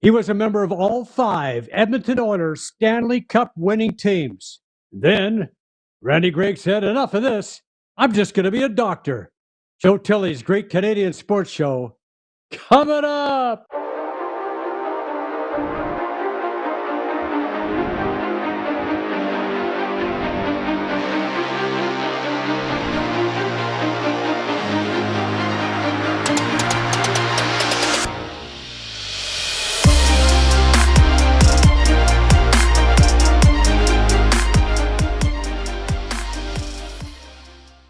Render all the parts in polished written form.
He was a member of all five Edmonton Oilers Stanley Cup winning teams. Then, Randy Gregg said, enough of this. I'm just going to be a doctor. Joe Tilley's Great Canadian Sports Show coming up.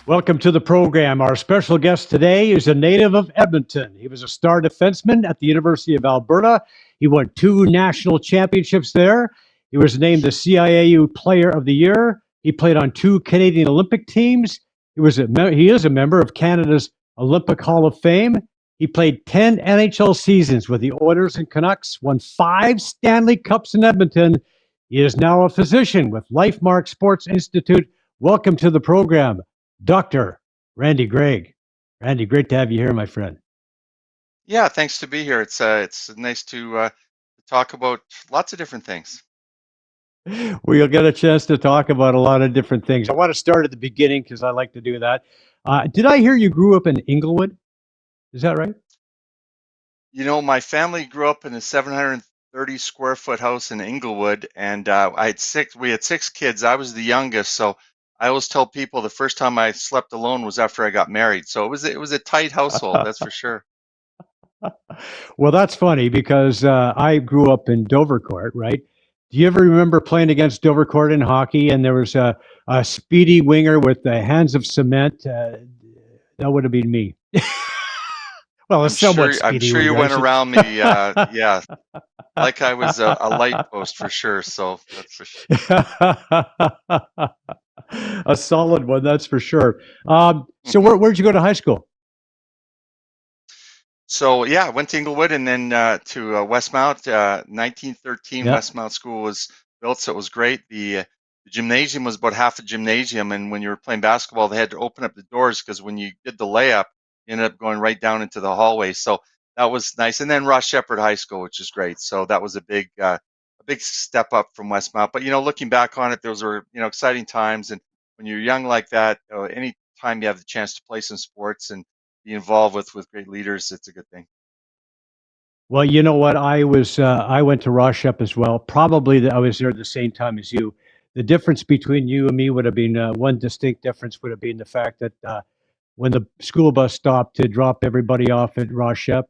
Welcome to the program. Our special guest today is a native of Edmonton. He was a star defenseman at the University of Alberta. He won 2 national championships there. He was named the CIAU Player of the Year. He played on 2 Canadian Olympic teams. He is a member of Canada's Olympic Hall of Fame. He played 10 NHL seasons with the Oilers and Canucks, won 5 Stanley Cups in Edmonton. He is now a physician with Lifemark Sports Institute. Welcome to the program, Dr. Randy Gregg. Randy, great to have you here, my friend. Yeah, thanks to be here. It's nice to talk about lots of different things. We'll get a chance to talk about a lot of different things. I want to start at the beginning because I like to do that. Did I hear you grew up in Inglewood? Is that right? You know, my family grew up in a 730 square foot house in Inglewood, and we had 6 kids. I was the youngest, so I always tell people the first time I slept alone was after I got married. So it was a tight household, that's for sure. Well, that's funny because I grew up in Dovercourt, right? Do you ever remember playing against Dovercourt in hockey and there was a speedy winger with the hands of cement? That would have been me. Well, a I'm somewhat sure I'm speedy sure you winger, I went should. around me, yeah, like I was a light post for sure. So that's for sure. A solid one, that's for sure. So where'd you go to high school? So yeah, I went to Inglewood and then to Westmount. 1913 Yeah. Westmount School was built, so it was great. The gymnasium was about half a gymnasium, and when you were playing basketball, they had to open up the doors because when you did the layup, you ended up going right down into the hallway. So that was nice. And then Ross Shepherd High School, which is great. So that was a big step up from Westmount. But looking back on it, those were exciting times. And when you're young like that, any time you have the chance to play some sports and be involved with great leaders, it's a good thing. Well, you know what? I went to Roshep as well. Probably I was there at the same time as you. The difference between you and me would have been one distinct difference would have been the fact that when the school bus stopped to drop everybody off at Roshep,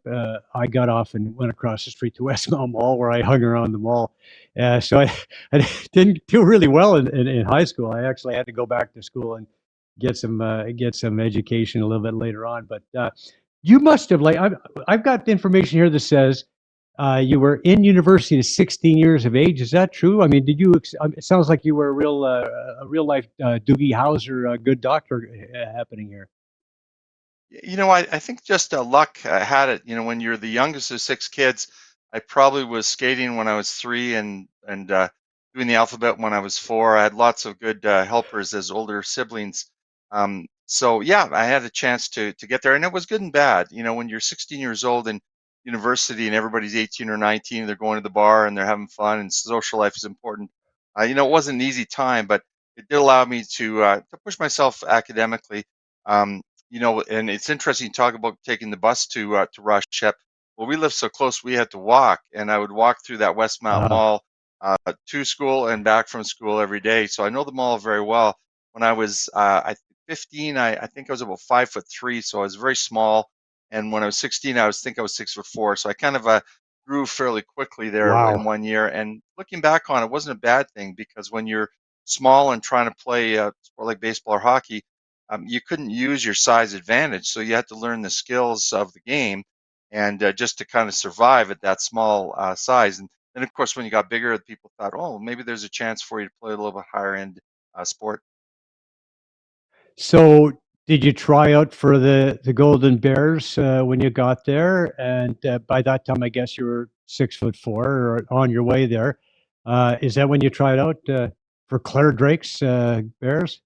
I got off and went across the street to Westmount Mall where I hung around the mall. I didn't do really well in high school. I actually had to go back to school and get some education a little bit later on. But you must have I've got information here that says you were in university at 16 years of age. Is that true? I mean, did you? It sounds like you were a real life Doogie Howser, good doctor happening here. I think just luck had it. When you're the youngest of 6 kids, I probably was skating when I was 3 and doing the alphabet when I was 4. I had lots of good helpers as older siblings. So yeah, I had a chance to get there, and it was good and bad. When you're 16 years old in university and everybody's 18 or 19, they're going to the bar and they're having fun, and social life is important. It wasn't an easy time, but it did allow me to push myself academically. And it's interesting to talk about taking the bus to Rush Shep. Well, we lived so close, we had to walk, and I would walk through that Westmount Uh, Mall to school and back from school every day. So I know the mall very well. When I was 15, I think I was about 5'3", so I was very small. And when I was 16, I was 6'4". So I kind of grew fairly quickly there in wow. 1 year. And looking back on it, wasn't a bad thing because when you're small and trying to play sport like baseball or hockey, you couldn't use your size advantage, so you had to learn the skills of the game, and just to kind of survive at that small size. And then, of course, when you got bigger, people thought, "Oh, maybe there's a chance for you to play a little bit higher end sport." So did you try out for the Golden Bears when you got there? And by that time, I guess you were 6'4" or on your way there. Is that when you tried out for Claire Drake's Bears?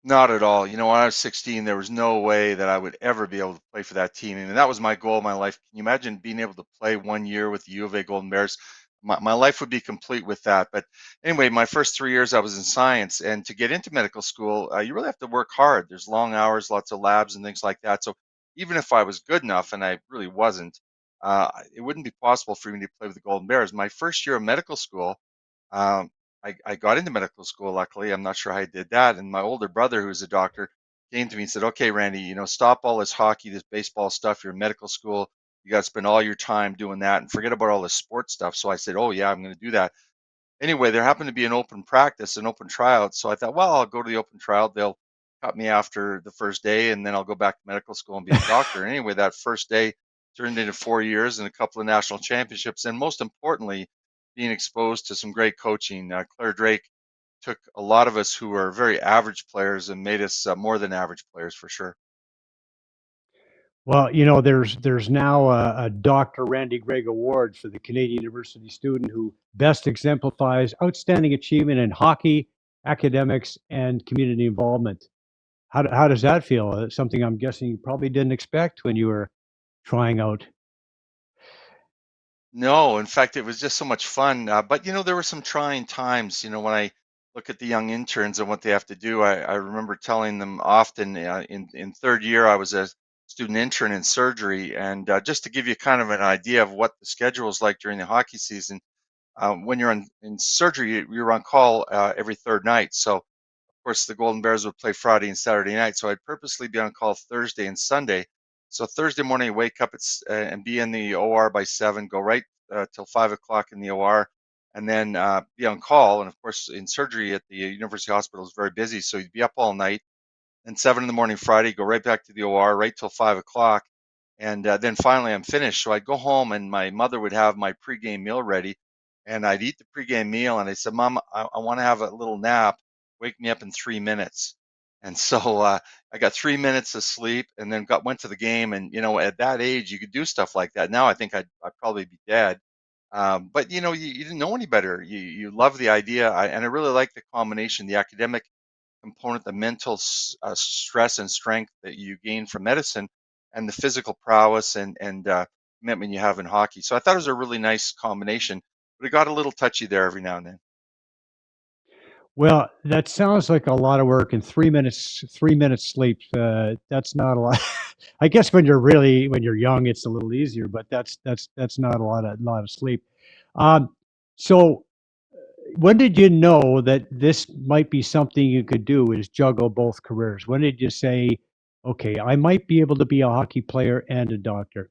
Not at all. You know, when I was 16, there was no way that I would ever be able to play for that team. And that was my goal in my life. Can you imagine being able to play 1 year with the U of A Golden Bears? My life would be complete with that. But anyway, my first 3 years I was in science. And to get into medical school, you really have to work hard. There's long hours, lots of labs and things like that. So even if I was good enough, and I really wasn't, it wouldn't be possible for me to play with the Golden Bears. My first year of medical school, um, I got into medical school, luckily. I'm not sure how I did that. And my older brother, who's a doctor, came to me and said, "Okay, Randy, stop all this hockey, this baseball stuff. You're in medical school. You got to spend all your time doing that and forget about all this sports stuff." So I said, "Oh, yeah, I'm going to do that." Anyway, there happened to be an open practice, an open tryout. So I thought, well, I'll go to the open tryout. They'll cut me after the first day, and then I'll go back to medical school and be a doctor. Anyway, that first day turned into 4 years and a couple of national championships. And most importantly, being exposed to some great coaching. Claire Drake took a lot of us who are very average players and made us more than average players for sure. Well, there's now a Dr. Randy Gregg Award for the Canadian University student who best exemplifies outstanding achievement in hockey, academics, and community involvement. How does that feel? Something I'm guessing you probably didn't expect when you were trying out. No, in fact, it was just so much fun. But there were some trying times. When I look at the young interns and what they have to do, I remember telling them often. In third year, I was a student intern in surgery, and just to give you kind of an idea of what the schedule is like during the hockey season, when you're in surgery, you're on call every third night. So course, the Golden Bears would play Friday and Saturday night, so I'd purposely be on call Thursday and Sunday. So Thursday morning, wake up and be in the OR by 7, go right till 5 o'clock in the OR, and then be on call. And of course, in surgery at the University Hospital is very busy, so you'd be up all night. And 7 in the morning Friday, go right back to the OR, right till 5 o'clock, and then finally I'm finished. So I'd go home, and my mother would have my pregame meal ready, and I'd eat the pregame meal, and I said, "Mom, I want to have a little nap. Wake me up in 3 minutes." And so I got 3 minutes of sleep, and then went to the game. And at that age, you could do stuff like that. Now I think I'd probably be dead. But you didn't know any better. You love the idea, and I really like the combination, the academic component, the mental stress and strength that you gain from medicine, and the physical prowess and commitment you have in hockey. So I thought it was a really nice combination, but it got a little touchy there every now and then. Well, that sounds like a lot of work and 3 minutes sleep. That's not a lot. I guess when you're young, it's a little easier, but that's not a lot of sleep. Um, so when did you know that this might be something you could do is juggle both careers? When did you say, okay, I might be able to be a hockey player and a doctor?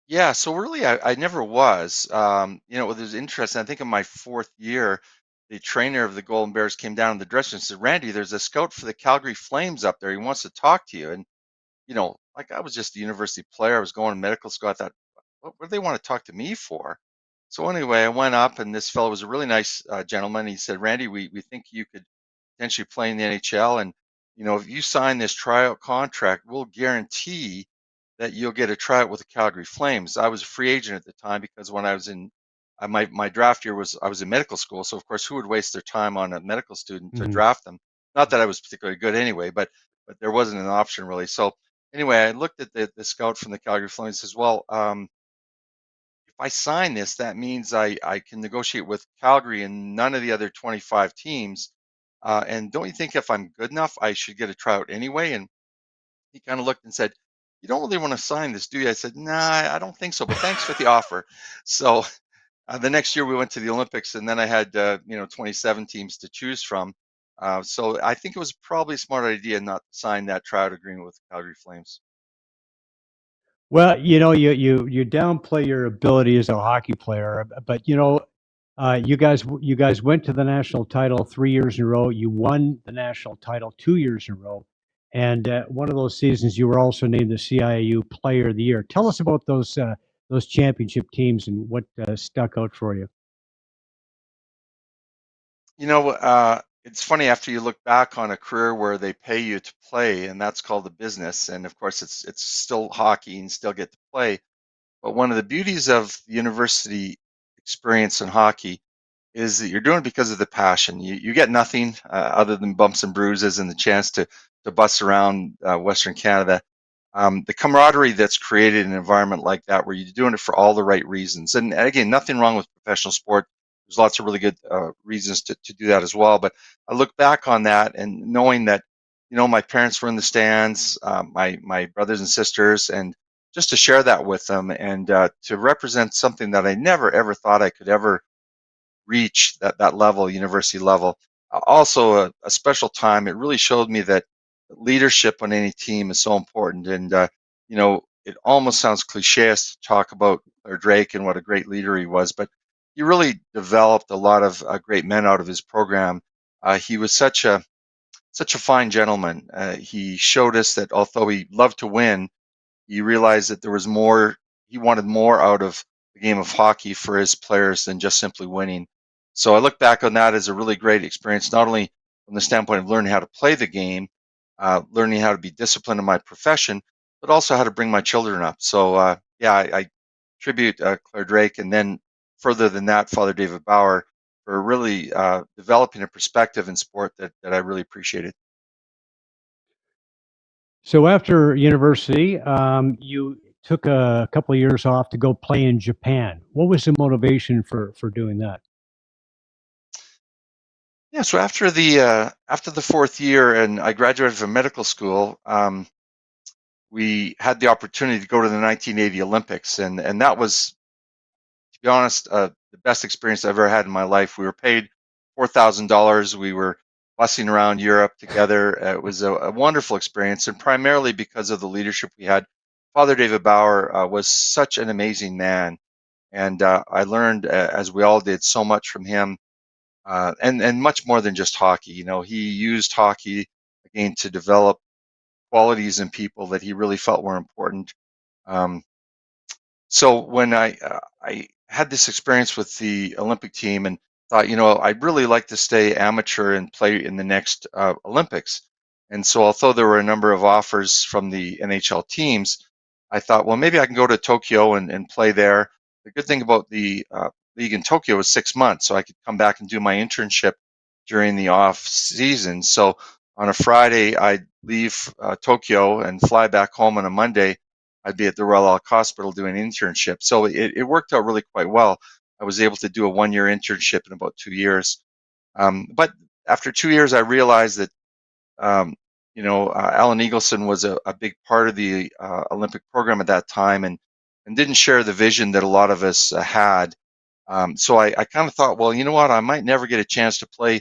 Yeah, so really, I never was. It was interesting. I think in my fourth year, the trainer of the Golden Bears came down in the dressing room and said, "Randy, there's a scout for the Calgary Flames up there. He wants to talk to you." And like I was just a university player. I was going to medical school. I thought, what do they want to talk to me for? So anyway, I went up, and this fellow was a really nice gentleman. He said, "Randy, we think you could potentially play in the NHL, and if you sign this tryout contract, we'll guarantee that you'll get a tryout with the Calgary Flames." I was a free agent at the time because when I was in my draft year was I was in medical school, so of course who would waste their time on a medical student to Mhm. draft them? Not that I was particularly good anyway, but there wasn't an option really. So anyway, I looked at the scout from the Calgary Flames and says, "Well, if I sign this, that means I can negotiate with Calgary and none of the other 25 teams. And don't you think if I'm good enough, I should get a tryout anyway?" And he kind of looked and said, "You don't really want to sign this, do you?" I said, "Nah, I don't think so, but thanks for the offer." So the next year we went to the Olympics, and then I had 27 teams to choose from. So I think it was probably a smart idea not to sign that tryout agreement with the Calgary Flames. Well, you downplay your ability as a hockey player, but you guys went to the national title 3 years in a row. You won the national title 2 years in a row, and one of those seasons you were also named the CIAU Player of the Year. Tell us about those championship teams and what stuck out for you. It's funny after you look back on a career where they pay you to play, and that's called a business. And of course, it's still hockey and still get to play. But one of the beauties of the university experience in hockey is that you're doing it because of the passion. You get nothing other than bumps and bruises and the chance to bust around Western Canada. The camaraderie that's created in an environment like that, where you're doing it for all the right reasons. And again, nothing wrong with professional sport. There's lots of really good reasons to do that as well. But I look back on that and knowing that, my parents were in the stands, my brothers and sisters, and just to share that with them and to represent something that I never ever thought I could ever reach, that level, university level. Also, a special time. It really showed me that leadership on any team is so important. And it almost sounds cliche to talk about Drake and what a great leader he was, but he really developed a lot of great men out of his program. He was such a fine gentleman. He showed us that although he loved to win, he realized that there was more. He wanted more out of the game of hockey for his players than just simply winning. So I look back on that as a really great experience, not only from the standpoint of learning how to play the game, learning how to be disciplined in my profession, but also how to bring my children up. So yeah, I tribute Claire Drake, and then further than that, Father David Bauer, for really developing a perspective in sport that I really appreciated. So after university, you took a couple of years off to go play in Japan. What was the motivation for doing that? Yeah, so after the fourth year, and I graduated from medical school, we had the opportunity to go to the 1980 Olympics, and that was, to be honest, the best experience I've ever had in my life. We were paid $4,000. We were bussing around Europe together. It was a wonderful experience, and primarily because of the leadership we had. Father David Bauer was such an amazing man, and I learned, as we all did, so much from him, and much more than just hockey. He used hockey again to develop qualities in people that he really felt were important. Um, so when I had this experience with the Olympic team and thought, I'd really like to stay amateur and play in the next Olympics. And so, although there were a number of offers from the NHL teams, I thought, well, maybe I can go to Tokyo and play there. The good thing about the league in Tokyo was 6 months, so I could come back and do my internship during the off season. So on a Friday, I'd leave Tokyo and fly back home on a Monday. I'd be at the Royal Elk Hospital doing an internship. So it worked out really quite well. I was able to do a 1 year internship in about 2 years. But after 2 years, I realized that, Alan Eagleson was a big part of the Olympic program at that time, and didn't share the vision that a lot of us had. So I kind of thought, well, you know what? I might never get a chance to play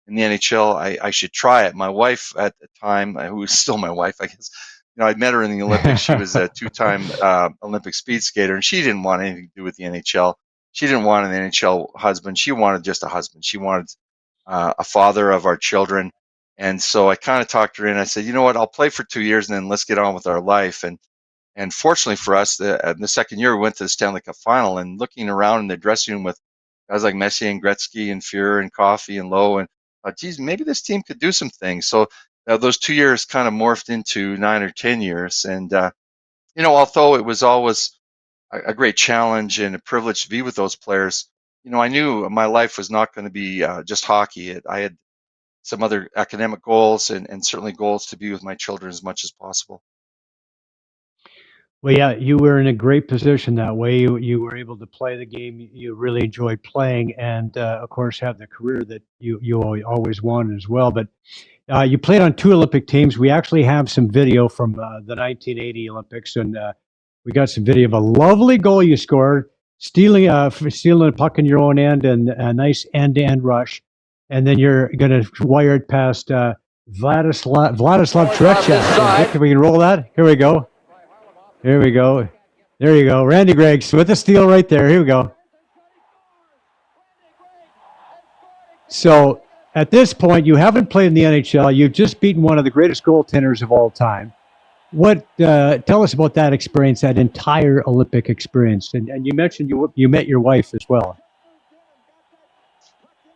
in the NHL. I should try it. My wife at the time, who is still my wife, I guess, I met her in the Olympics. She was a two-time Olympic speed skater, and she didn't want anything to do with the NHL. She didn't want an NHL husband. She wanted just a husband. She wanted a father of our children. And so I kind of talked her in. I said, you know what? I'll play for 2 years, and then let's get on with our life. And fortunately for us, the second year we went to the Stanley Cup final, and looking around in the dressing room with guys like Messi and Gretzky and Fuhrer and Coffey and Lowe, and geez, maybe this team could do some things. So those 2 years kind of morphed into 9 or 10 years. And although it was always a great challenge and a privilege to be with those players, I knew my life was not going to be just hockey. I had some other academic goals, and certainly goals to be with my children as much as possible. Well, yeah, you were in a great position that way. You were able to play the game you really enjoyed playing, and of course, have the career that you always wanted as well. But you played on two Olympic teams. We actually have some video from the 1980 Olympics, and we got some video of a lovely goal you scored, stealing a puck in your own end, and a nice end-to-end rush, and then you're going to wire it past Vladislav Tretiak. Can we roll that? Here we go. Here we go. There you go. Randy Gregg with the steal right there. Here we go. So at this point, you haven't played in the NHL. You've just beaten one of the greatest goaltenders of all time. What? Tell us about that experience, that entire Olympic experience. And you mentioned you met your wife as well.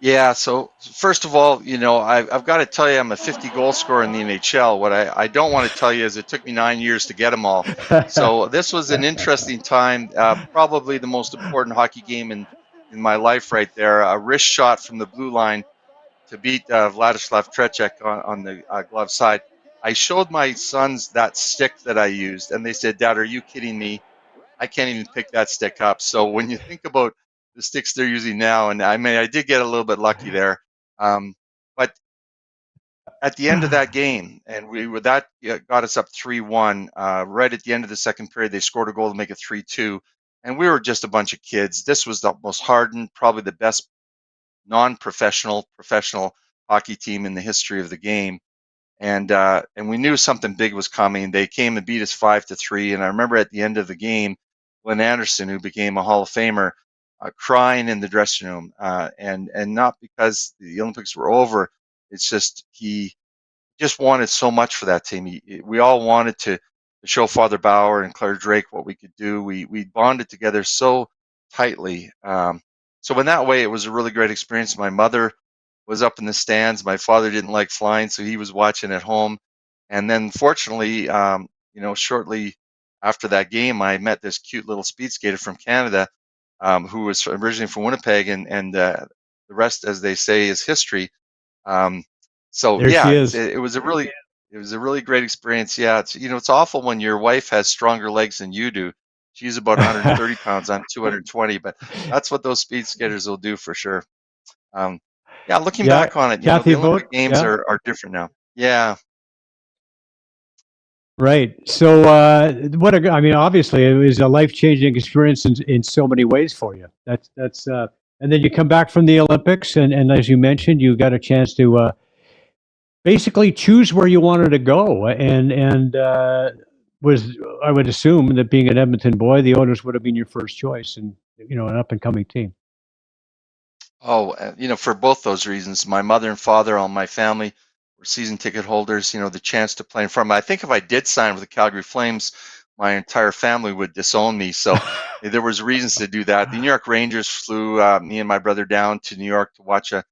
Yeah, so first of all, I've got to tell you, I'm a 50 goal scorer in the NHL. What I don't want to tell you is it took me 9 years to get them all. So this was an interesting time, probably the most important hockey game in in my life right there. A wrist shot from the blue line to beat Vladislav Treček on the glove side. I showed my sons that stick that I used, and they said, "Dad, are you kidding me? I can't even pick that stick up." So when you think about the sticks they're using now, and I mean, I did get a little bit lucky there, but at the end of that game, and we were that got us up 3-1. Right at the end of the second period, they scored a goal to make it 3-2, and we were just a bunch of kids. This was the most hardened, probably the best non-professional professional hockey team in the history of the game, and we knew something big was coming. They came and beat us 5-3, and I remember at the end of the game, Glenn Anderson, who became a Hall of Famer, crying in the dressing room, and not because the Olympics were over. It's just he just wanted so much for that team. We all wanted to show Father Bauer and Claire Drake what we could do. We bonded together so tightly. So in that way, it was a really great experience. My mother was up in the stands. My father didn't like flying, so he was watching at home. And then, fortunately, shortly after that game, I met this cute little speed skater from Canada, who was originally from Winnipeg, and the rest, as they say, is history. um, so There yeah, she is. it was a really great experience. Yeah, it's awful when your wife has stronger legs than you do. She's about 130 pounds. I'm 220, but that's what those speed skaters will do for sure. Um, yeah, looking Yeah, back on it, Kathy the Vogt. Olympic Games Yeah, are different now. Yeah. right. So, I mean, obviously, it was a life changing experience in so many ways for you. And then you come back from the Olympics, and as you mentioned, you got a chance to basically choose where you wanted to go, and was I would assume that being an Edmonton boy, the Oilers would have been your first choice, and an up and coming team. Oh, for both those reasons, my mother and father, all my family were season ticket holders. The chance to play in front of 'em. I think if I did sign with the Calgary Flames, my entire family would disown me. So there was reasons to do that. The New York Rangers flew me and my brother down to New York to watch a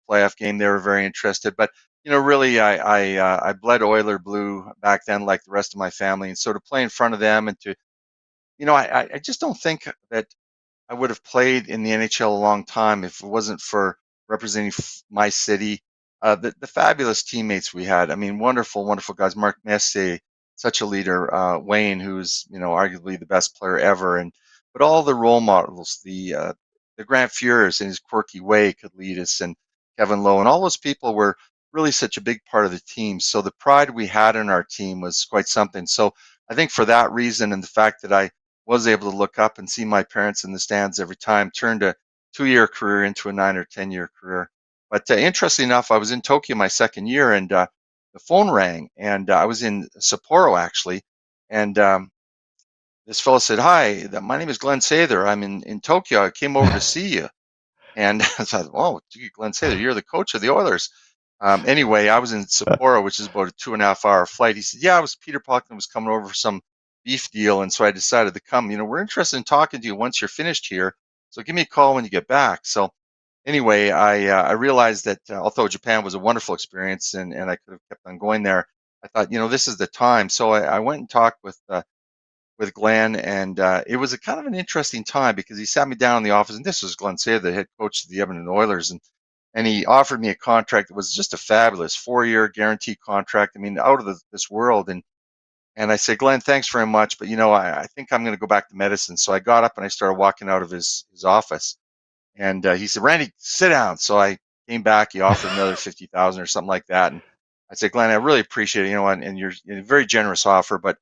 playoff game. They were very interested, but really, I bled Oiler blue back then, like the rest of my family, and so to play in front of them and to I just don't think that I would have played in the NHL a long time if it wasn't for representing my city. The fabulous teammates we had. I mean, wonderful, wonderful guys. Mark Messier, such a leader. Wayne, who's arguably the best player ever, and but all the role models, the Grant Fuhrers in his quirky way could lead us, and Kevin Lowe, and all those people were really such a big part of the team. So the pride we had in our team was quite something. So I think for that reason, and the fact that I was able to look up and see my parents in the stands every time, turned a 2-year career into a 9 or 10 year career. But interestingly enough, I was in Tokyo my second year, and the phone rang, and I was in Sapporo actually, and this fellow said, "Hi, my name is Glenn Sather. I'm in Tokyo. I came over to see you." And I thought, "Oh, gee, Glenn Sather, you're the coach of the Oilers." Anyway, I was in Sapporo, which is about a 2.5 hour flight. He said, "Yeah, I was Peter Pocklin was coming over for some beef deal, and so I decided to come. We're interested in talking to you once you're finished here. So give me a call when you get back." So anyway, I realized that although Japan was a wonderful experience, and I could have kept on going there, I thought, this is the time. So I went and talked with Glenn, and it was a kind of an interesting time because he sat me down in the office, and this was Glenn Sayre, the head coach of the Edmonton Oilers, and he offered me a contract that was just a fabulous 4-year guaranteed contract. I mean, out of this world. And I said, "Glenn, thanks very much, but I think I'm going to go back to medicine." So I got up and I started walking out of his office, and he said, "Randy, sit down." So I came back. He offered another 50,000 or something like that, and I said, "Glenn, I really appreciate it. And you're a very generous offer, but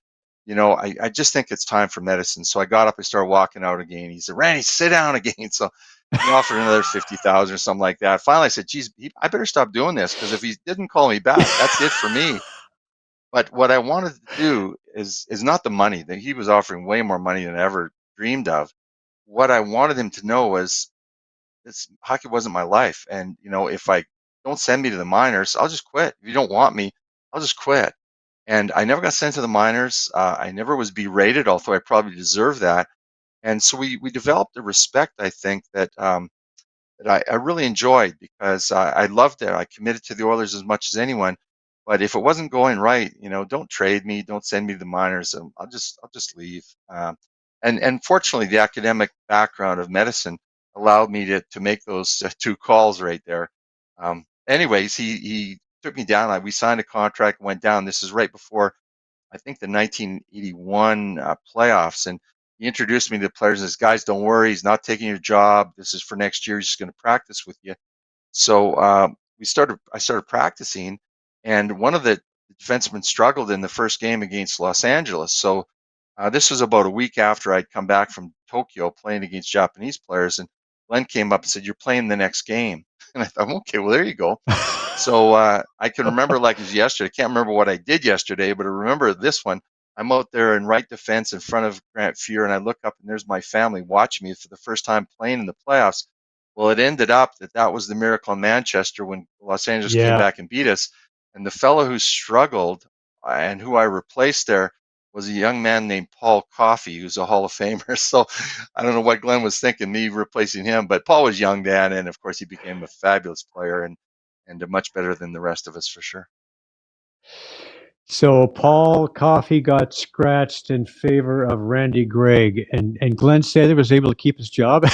I just think it's time for medicine." So I got up. I started walking out again. He said, "Randy, sit down again." So he offered another 50,000 or something like that. Finally, I said, "Geez, I better stop doing this because if he didn't call me back, that's it for me." But what I wanted to do is not the money. That he was offering way more money than I ever dreamed of. What I wanted him to know was this hockey wasn't my life. And, if I don't send me to the minors, I'll just quit. If you don't want me, I'll just quit. And I never got sent to the minors. I never was berated, although I probably deserved that. And so we developed a respect, I think, that I really enjoyed because I loved it. I committed to the Oilers as much as anyone. But if it wasn't going right, don't trade me, don't send me to the minors. I'll just leave. And fortunately, the academic background of medicine allowed me to make those two calls right there. Anyways, he took me down. We signed a contract, went down. This is right before I think the 1981 playoffs, and he introduced me to the players and says, "Guys, don't worry, he's not taking your job. This is for next year. He's just going to practice with you." So I started practicing, and one of the defensemen struggled in the first game against Los Angeles. So this was about a week after I'd come back from Tokyo playing against Japanese players, and Glenn came up and said, "You're playing the next game." And I thought, okay, well, there you go. So I can remember like it was yesterday. I can't remember what I did yesterday, but I remember this one. I'm out there in right defense in front of Grant Fuhr, and I look up and there's my family watching me for the first time playing in the playoffs. Well, it ended up that was the miracle in Manchester when Los Angeles came Yeah. back and beat us. And the fellow who struggled and who I replaced there was a young man named Paul Coffey, who's a Hall of Famer. So I don't know what Glenn was thinking, me replacing him, but Paul was young then, and of course he became a fabulous player and much better than the rest of us for sure. So Paul Coffey got scratched in favor of Randy Gregg, and Glenn Sather was able to keep his job. It's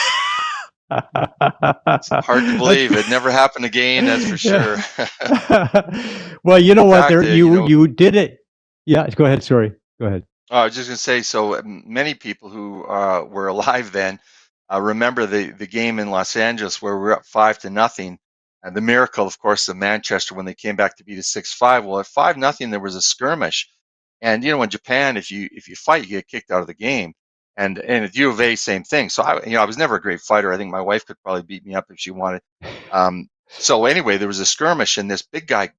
hard to That's believe. It never happened again, that's for sure. yeah. Well, you know In what? fact, There you did it. Yeah, go ahead. Sorry, go ahead. I was just going to say, so many people who were alive then remember the game in Los Angeles where we were up 5-0. And the miracle, of course, of Manchester when they came back to beat us 6-5. Well, at 5-0, there was a skirmish. And, in Japan, if you fight, you get kicked out of the game. And at U of A, same thing. So, I was never a great fighter. I think my wife could probably beat me up if she wanted. Um, so anyway, there was a skirmish, and this big guy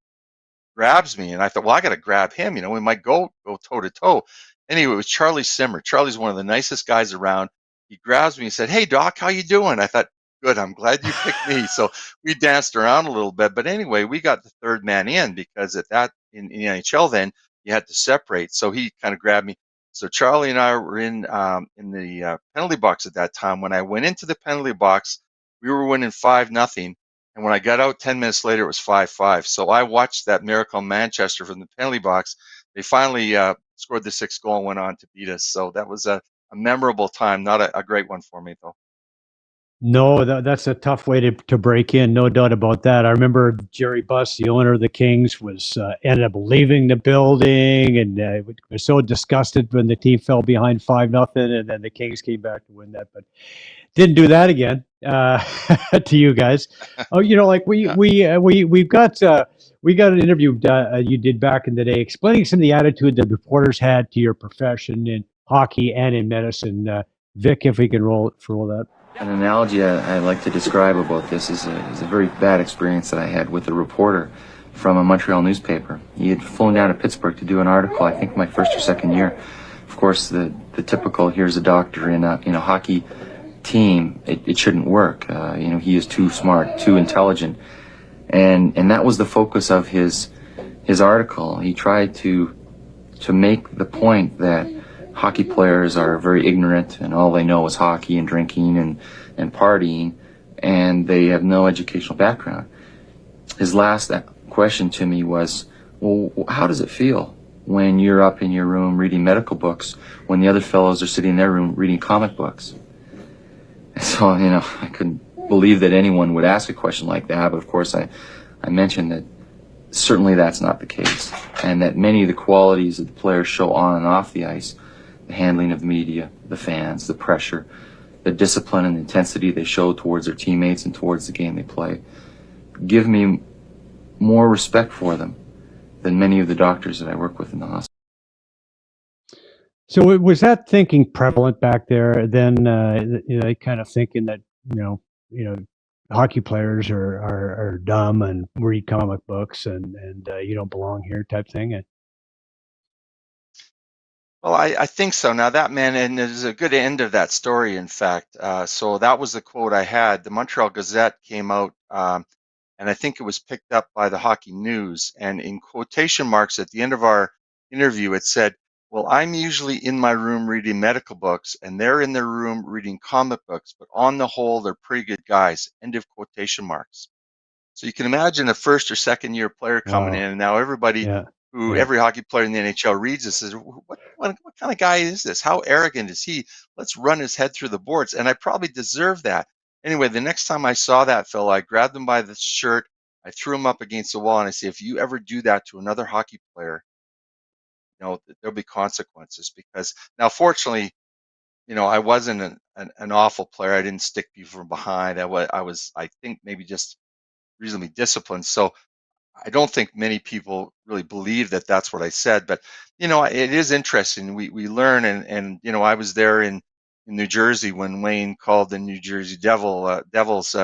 grabs me, and I thought, well, I got to grab him. We might go toe to toe. Anyway, it was Charlie Simmer. Charlie's one of the nicest guys around. He grabs me and said, "Hey, Doc, how you doing?" I thought, good. I'm glad you picked me. So we danced around a little bit, but anyway, we got the third man in because at that in the NHL then you had to separate. So he kind of grabbed me. So Charlie and I were in the penalty box at that time. When I went into the penalty box, we were winning 5-0. And when I got out 10 minutes later, it was 5-5. So I watched that miracle in Manchester from the penalty box. They finally scored the sixth goal and went on to beat us. So that was a memorable time, not a great one for me, though. No, that's a tough way to break in, no doubt about that. I remember Jerry Buss, the owner of the Kings, was ended up leaving the building and was so disgusted when the team fell behind 5-0, and then the Kings came back to win that, but didn't do that again to you guys. Oh, like Yeah. we got an interview you did back in the day explaining some of the attitude that reporters had to your profession in hockey and in medicine. Vic, if we can roll that. An analogy I like to describe about this is a very bad experience that I had with a reporter from a Montreal newspaper. He had flown down to Pittsburgh to do an article, I think my first or second year. Of course, the typical, here's a doctor in a hockey team, it shouldn't work. He is too smart, too intelligent. And that was the focus of his article. He tried to make the point that hockey players are very ignorant and all they know is hockey and drinking and partying, and they have no educational background. His last question to me was, well, how does it feel when you're up in your room reading medical books when the other fellows are sitting in their room reading comic books? So, I couldn't believe that anyone would ask a question like that, but of course I mentioned that certainly that's not the case, and that many of the qualities that the players show on and off the ice, the handling of the media, the fans, the pressure, the discipline and intensity they show towards their teammates and towards the game they play, give me more respect for them than many of the doctors that I work with in the hospital. So was that thinking prevalent back there then, kind of thinking that, hockey players are dumb and read comic books and you don't belong here type thing? Well, I think so. Now that man, and there's a good end of that story, in fact. So that was the quote I had. The Montreal Gazette came out, and I think it was picked up by the Hockey News. And in quotation marks at the end of our interview, it said, "Well, I'm usually in my room reading medical books, and they're in their room reading comic books, but on the whole, they're pretty good guys." End of quotation marks. So you can imagine a first or second year player coming in, Wow. and now Yeah. Yeah. every hockey player in the NHL reads this says, what kind of guy is this? How arrogant is he? Let's run his head through the boards. And I probably deserve that. Anyway, the next time I saw that fella, I grabbed him by the shirt, I threw him up against the wall, and I say, if you ever do that to another hockey player, there'll be consequences. Because now, fortunately, I wasn't an awful player. I didn't stick people from behind. I think maybe just reasonably disciplined. So I don't think many people really believe that that's what I said, but it is interesting. We learn, and I was there in New Jersey when Wayne called the New Jersey Devils,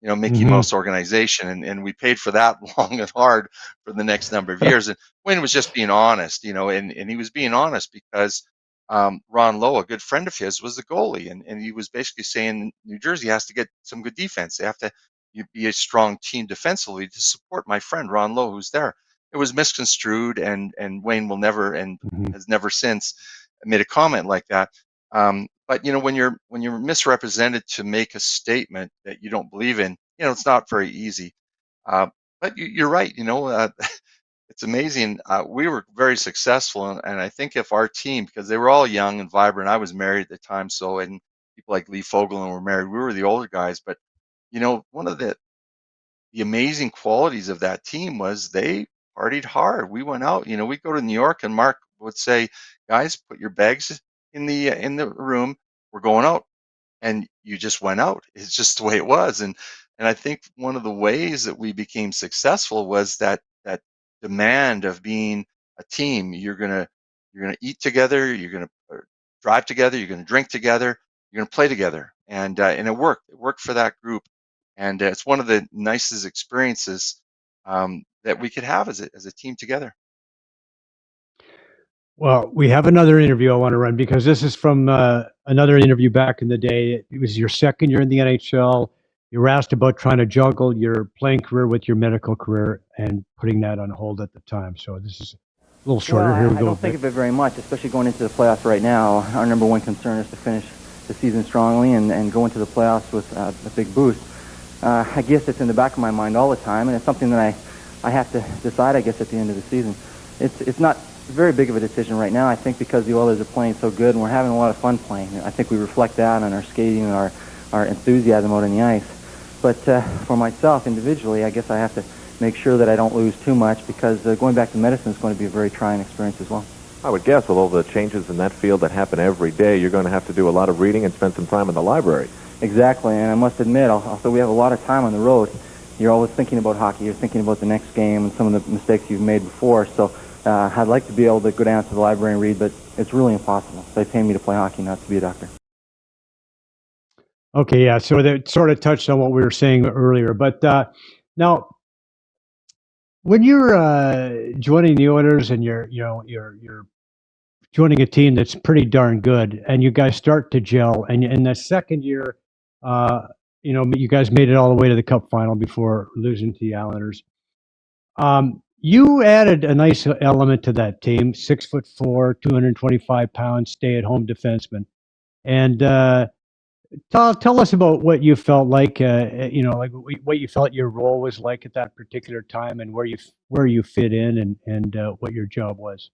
Mickey Hmm. Mouse organization, and we paid for that long and hard for the next number of years. And Wayne was just being honest, and he was being honest because Ron Lowe, a good friend of his, was the goalie, and he was basically saying New Jersey has to get some good defense. They have to you be a strong team defensively to support my friend Ron Lowe, who's there. It was misconstrued, and Wayne will never and Hmm. has never since made a comment like that. But when you're misrepresented to make a statement that you don't believe in, it's not very easy. Uh, but you're right. It's amazing. We were very successful, and I think if our team, because they were all young and vibrant, I was married at the time, so and people like Lee Fogelin were married. We were the older guys, but one of the amazing qualities of that team was they partied hard. We went out, we'd go to New York and Mark would say, guys, put your bags in the room. We're going out. And you just went out. It's just the way it was. And I think one of the ways that we became successful was that demand of being a team. You're gonna eat together, you're gonna drive together, you're gonna drink together, you're gonna play together. And it worked. It worked for that group. And it's one of the nicest experiences that we could have as a team together. Well, we have another interview I want to run because this is from another interview back in the day. It was your second year in the NHL. You were asked about trying to juggle your playing career with your medical career and putting that on hold at the time. So this is a little Well, shorter. Here we I go. don't think of it very much, especially going into the playoffs right now. Our number one concern is to finish the season strongly and go into the playoffs with a big boost. I guess it's in the back of my mind all the time, and it's something that I have to decide, I guess, at the end of the season. It's not very big of a decision right now, I think, because the Oilers are playing so good and we're having a lot of fun playing. I think we reflect that on our skating and our enthusiasm out on the ice. But for myself, individually, I guess I have to make sure that I don't lose too much because going back to medicine is going to be a very trying experience as well. I would guess with all the changes in that field that happen every day, you're going to have to do a lot of reading and spend some time in the library. Exactly, and I must admit, also we have a lot of time on the road. You're always thinking about hockey. You're thinking about the next game and some of the mistakes you've made before. So I'd like to be able to go down to the library and read, but it's really impossible. They pay me to play hockey, not to be a doctor. Okay, yeah. So that sort of touched on what we were saying earlier. But now, when you're joining the Oilers and you're joining a team that's pretty darn good, and you guys start to gel, and in the second year, you guys made it all the way to the Cup final before losing to the Islanders. You added a nice element to that team: 6'4", 225 pounds, stay-at-home defenseman, and tell us about what you felt like. Like what you felt your role was like at that particular time, and where you fit in, and what your job was.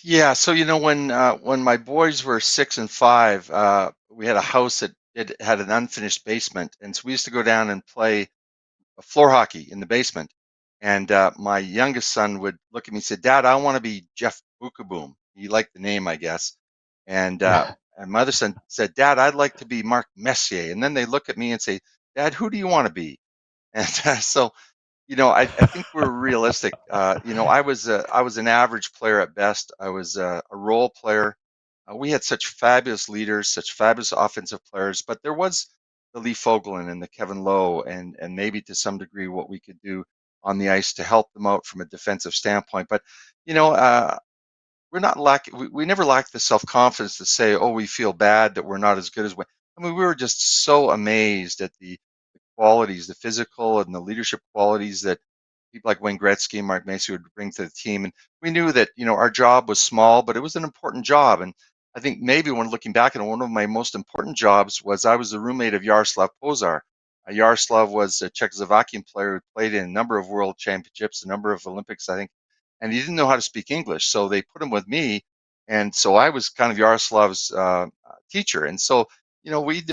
Yeah, so when my boys were 6 and 5, we had a house that it had an unfinished basement, and so we used to go down and play floor hockey in the basement. And my youngest son would look at me and say, "Dad, I want to be Jeff Bookaboom." He liked the name, I guess. And my other son said, "Dad, I'd like to be Mark Messier." And then they look at me and say, "Dad, who do you want to be?" And so I think we're realistic. I was an average player at best. I was a role player. We had such fabulous leaders, such fabulous offensive players, but there was the Lee Fogelin and the Kevin Lowe, and maybe to some degree what we could do on the ice to help them out from a defensive standpoint. But you know, uh, we're not lack. We never lacked the self confidence to say, "Oh, we feel bad that we're not as good as we." I mean, we were just so amazed at the qualities, the physical and the leadership qualities that people like Wayne Gretzky and Mark Macy would bring to the team. And we knew that, our job was small, but it was an important job. And I think maybe when looking back at it, one of my most important jobs was I was the roommate of Yaroslav Pozar. Yaroslav was a Czechoslovakian player who played in a number of world championships, a number of Olympics, I think, and he didn't know how to speak English. So they put him with me. And so I was kind of Yaroslav's teacher. And so, we'd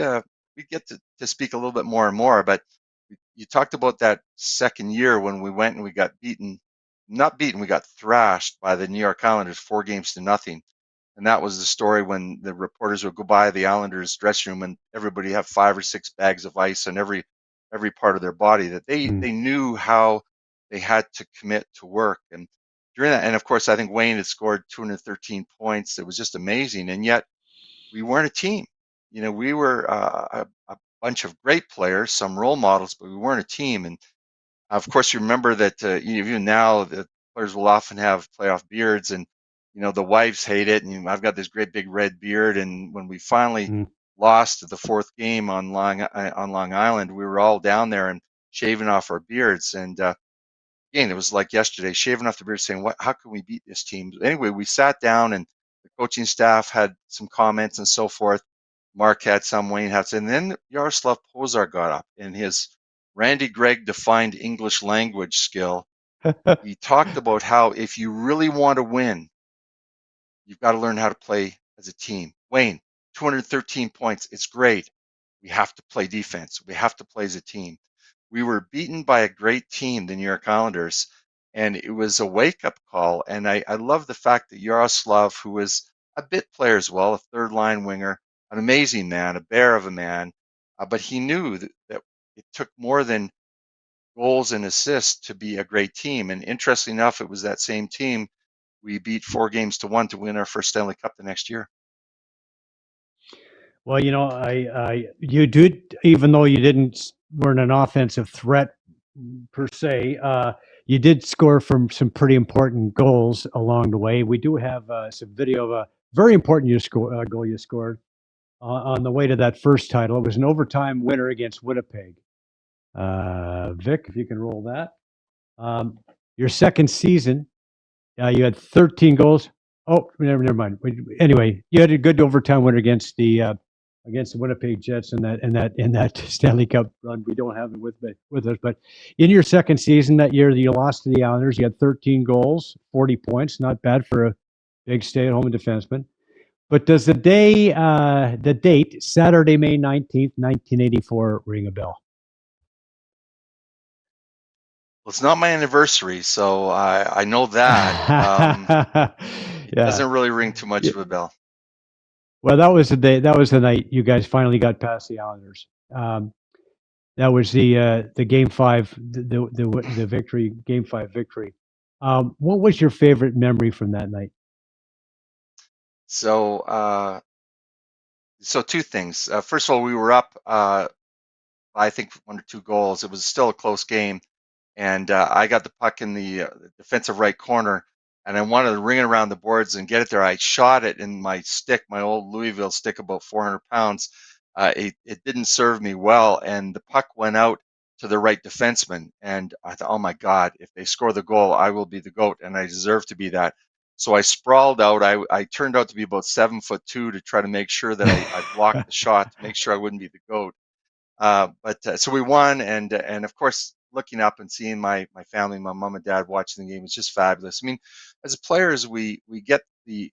get to speak a little bit more and more. But you talked about that second year when we went and we got beaten, not beaten, we got thrashed by the New York Islanders 4-0. And that was the story when the reporters would go by the Islanders dressing room and everybody have 5 or 6 bags of ice on every part of their body, that they knew how they had to commit to work. And during that, and of course, I think Wayne had scored 213 points. It was just amazing. And yet we weren't a team. We were a bunch of great players, some role models, but we weren't a team. And of course, you remember that even now the players will often have playoff beards, and the wives hate it. And I've got this great big red beard. And when we finally lost the fourth game on Long Island, we were all down there and shaving off our beards. And again, it was like yesterday, shaving off the beard, saying, "What? How can we beat this team?" Anyway, we sat down, and the coaching staff had some comments and so forth. Mark had some, Wayne had some, and then Yaroslav Pozar got up in his Randy Gregg defined English language skill. He talked about how if you really want to win, you've got to learn how to play as a team. Wayne, 213 points. It's great. We have to play defense. We have to play as a team. We were beaten by a great team, the New York Islanders, and it was a wake-up call. And I love the fact that Yaroslav, who was a bit player as well, a third-line winger, an amazing man, a bear of a man, but he knew that it took more than goals and assists to be a great team. And interestingly enough, it was that same team we beat 4-1 to win our first Stanley Cup the next year. Well, you did, even though you weren't an offensive threat per se, you did score from some pretty important goals along the way. We do have some video of a very important goal you scored on the way to that first title. It was an overtime winner against Winnipeg. Vic, if you can roll that. Your second season, you had 13 goals. Oh, never mind. Anyway, you had a good overtime winner against the Winnipeg Jets in that Stanley Cup run. We don't have it with us, but in your second season that year that you lost to the Islanders, you had 13 goals, 40 points. Not bad for a big stay-at-home defenseman. But does the date, Saturday, May 19th, 1984, ring a bell? Well, it's not my anniversary, so I know that. It doesn't really ring too much of a bell. Well, that was the day. That was the night you guys finally got past the Islanders. That was the Game 5, the victory, Game 5 victory. What was your favorite memory from that night? So two things. First of all, we were up, I think 1 or 2 goals. It was still a close game, and I got the puck in the defensive right corner, and I wanted to ring it around the boards and get it there. I shot it in my stick, my old Louisville stick, about 400 pounds. It didn't serve me well, and the puck went out to the right defenseman. And I thought, oh my God, if they score the goal, I will be the GOAT, and I deserve to be that. So I sprawled out. I turned out to be about 7'2" to try to make sure that I blocked the shot to make sure I wouldn't be the GOAT. But so we won, and of course, looking up and seeing my family, my mom and dad watching the game was just fabulous. I mean, as players, we get the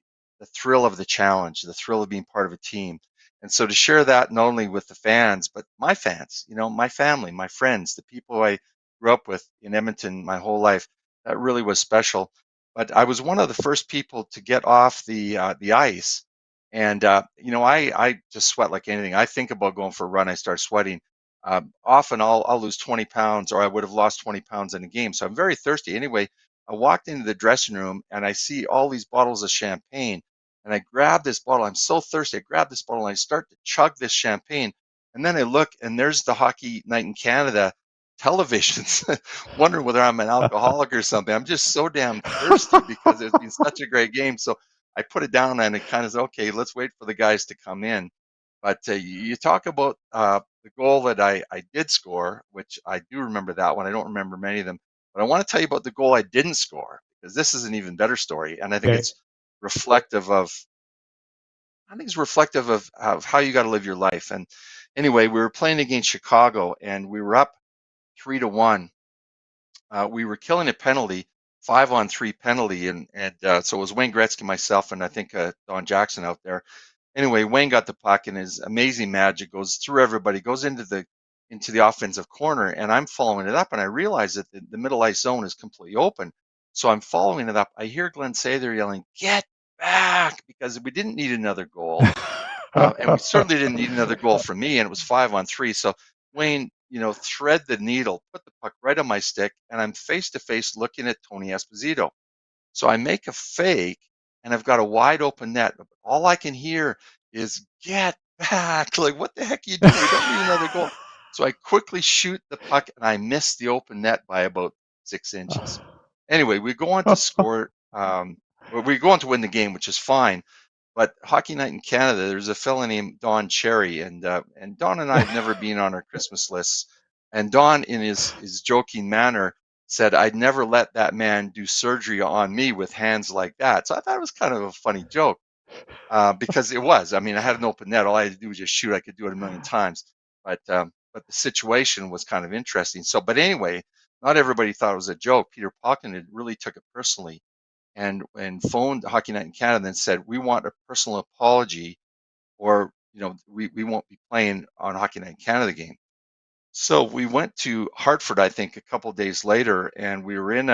thrill of the challenge, the thrill of being part of a team, and so to share that not only with the fans, but my fans, my family, my friends, the people I grew up with in Edmonton my whole life, that really was special. But I was one of the first people to get off the ice, and I just sweat like anything. I think about going for a run, I start sweating. Often I'll lose 20 pounds, or I would have lost 20 pounds in a game. So I'm very thirsty. Anyway, I walked into the dressing room and I see all these bottles of champagne, and I grab this bottle. I'm so thirsty. I grab this bottle and I start to chug this champagne. And then I look, and there's the Hockey Night in Canada televisions, wondering whether I'm an alcoholic or something. I'm just so damn thirsty because it's been such a great game. So I put it down and it kind of said, okay, let's wait for the guys to come in. But you talk about the goal that I did score, which I do remember that one. I don't remember many of them. But I want to tell you about the goal I didn't score, because this is an even better story. And I think Okay. it's reflective of how you got to live your life. And anyway, we were playing against Chicago, and we were up 3-1. We were killing a penalty, 5-on-3 penalty, and so it was Wayne Gretzky, myself, and I think Don Jackson out there. Anyway, Wayne got the puck, and his amazing magic goes through everybody, goes into the offensive corner, and I'm following it up, and I realize that the middle ice zone is completely open. So I'm following it up. I hear Glenn Sather yelling, "Get back!" because we didn't need another goal. And we certainly didn't need another goal from me, and it was 5-on-3. So Wayne, thread the needle, put the puck right on my stick, and I'm face to face looking at Tony Esposito. So I make a fake, and I've got a wide open net. All I can hear is "Get back!" Like, what the heck are you doing? We don't need another goal. So I quickly shoot the puck, and I miss the open net by about 6 inches. Anyway, we go on to score. We go on to win the game, which is fine. But Hockey Night in Canada, there's a fellow named Don Cherry, and Don and I have never been on our Christmas lists. And Don, in his joking manner, said, "I'd never let that man do surgery on me with hands like that." So I thought it was kind of a funny joke, because it was. I mean, I had an open net. All I had to do was just shoot. I could do it a million times. But the situation was kind of interesting. So, but anyway, not everybody thought it was a joke. Peter Palkin had really took it personally, and phoned Hockey Night in Canada and said, "We want a personal apology, or we won't be playing on Hockey Night in Canada game." So we went to Hartford, I think, a couple of days later, and we were in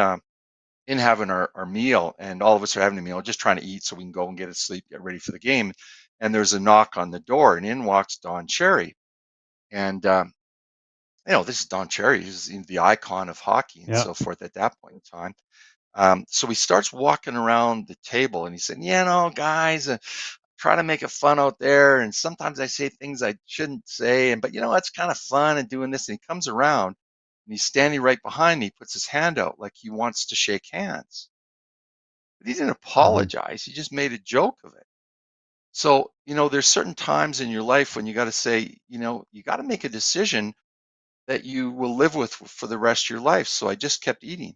having our meal, and all of us are having a meal, just trying to eat so we can go and get a sleep, get ready for the game. And there's a knock on the door, and in walks Don Cherry. And this is Don Cherry, he's the icon of hockey and Yeah. so forth at that point in time. So he starts walking around the table, and he said, "Guys, try to make it fun out there. And sometimes I say things I shouldn't say. But it's kind of fun and doing this." And he comes around, and he's standing right behind me, puts his hand out like he wants to shake hands. But he didn't Mhm. apologize. He just made a joke of it. So, there's certain times in your life when you got to say, you got to make a decision that you will live with for the rest of your life. So I just kept eating.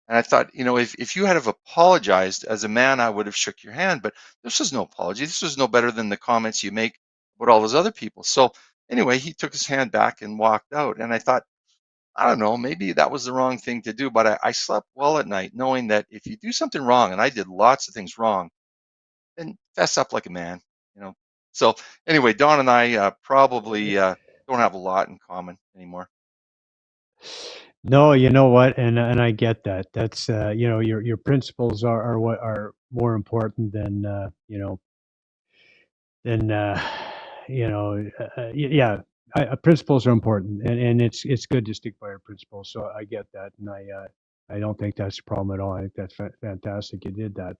And I thought, if you had have apologized as a man, I would have shook your hand. But this was no apology. This was no better than the comments you make about all those other people. So anyway, he took his hand back and walked out. And I thought, I don't know, maybe that was the wrong thing to do. But I slept well at night, knowing that if you do something wrong, and I did lots of things wrong, then fess up like a man, you know. So anyway, Don and I probably don't have a lot in common anymore. No, you know what? And I get that. That's your principles are what are more important than than yeah. Principles are important, and it's good to stick by your principles. So I get that, and I don't think that's a problem at all. I think that's fantastic. You did that.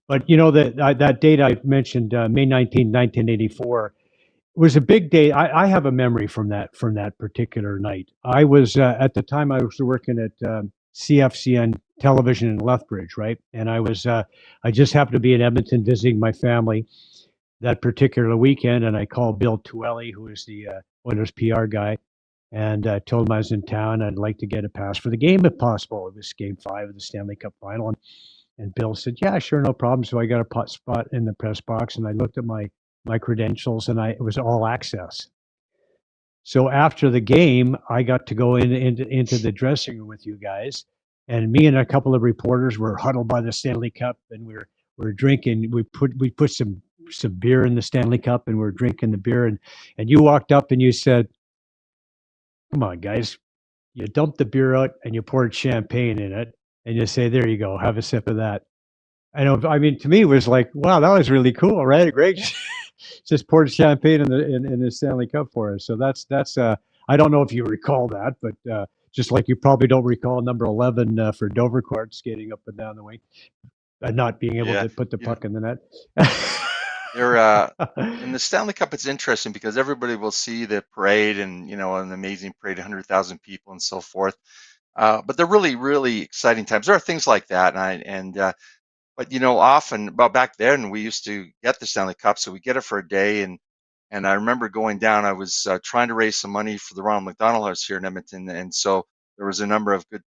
But that date I mentioned, May 19th, 1984, was a big day. I have a memory from that particular night. I was at the time I was working at CFCN television in Lethbridge, right? And I just happened to be in Edmonton visiting my family that particular weekend, and I called Bill Tuelli, who is the Oilers PR guy, and told him I was in town. I'd like to get a pass for the game if possible. It was Game 5 of the Stanley Cup Final, and Bill said, "Yeah, sure, no problem." So I got a spot in the press box, and I looked at my credentials, and it was all access. So after the game, I got to go into the dressing room with you guys, and me and a couple of reporters were huddled by the Stanley Cup, and we're drinking. We put some beer in the Stanley Cup, and we're drinking the beer, and you walked up and you said, "Come on, guys." You dumped the beer out and you poured champagne in it, and you say, "There you go, have a sip of that." I know. I mean, to me, it was like, wow, that was really cool, right? Great, just poured champagne in the Stanley Cup for us. So that's. I don't know if you recall that, but just like you probably don't recall number 11 for Dovercourt skating up and down the wing, not being able Yeah, to put the you know, puck in the net. they're in the Stanley Cup. It's interesting because everybody will see the parade, and an amazing parade, 100,000 people and so forth. But they're really, really exciting times. There are things like that, but often, well, back then we used to get the Stanley Cup, so we get it for a day, and I remember going down. I was trying to raise some money for the Ronald McDonald House here in Edmonton, and so there was a number of good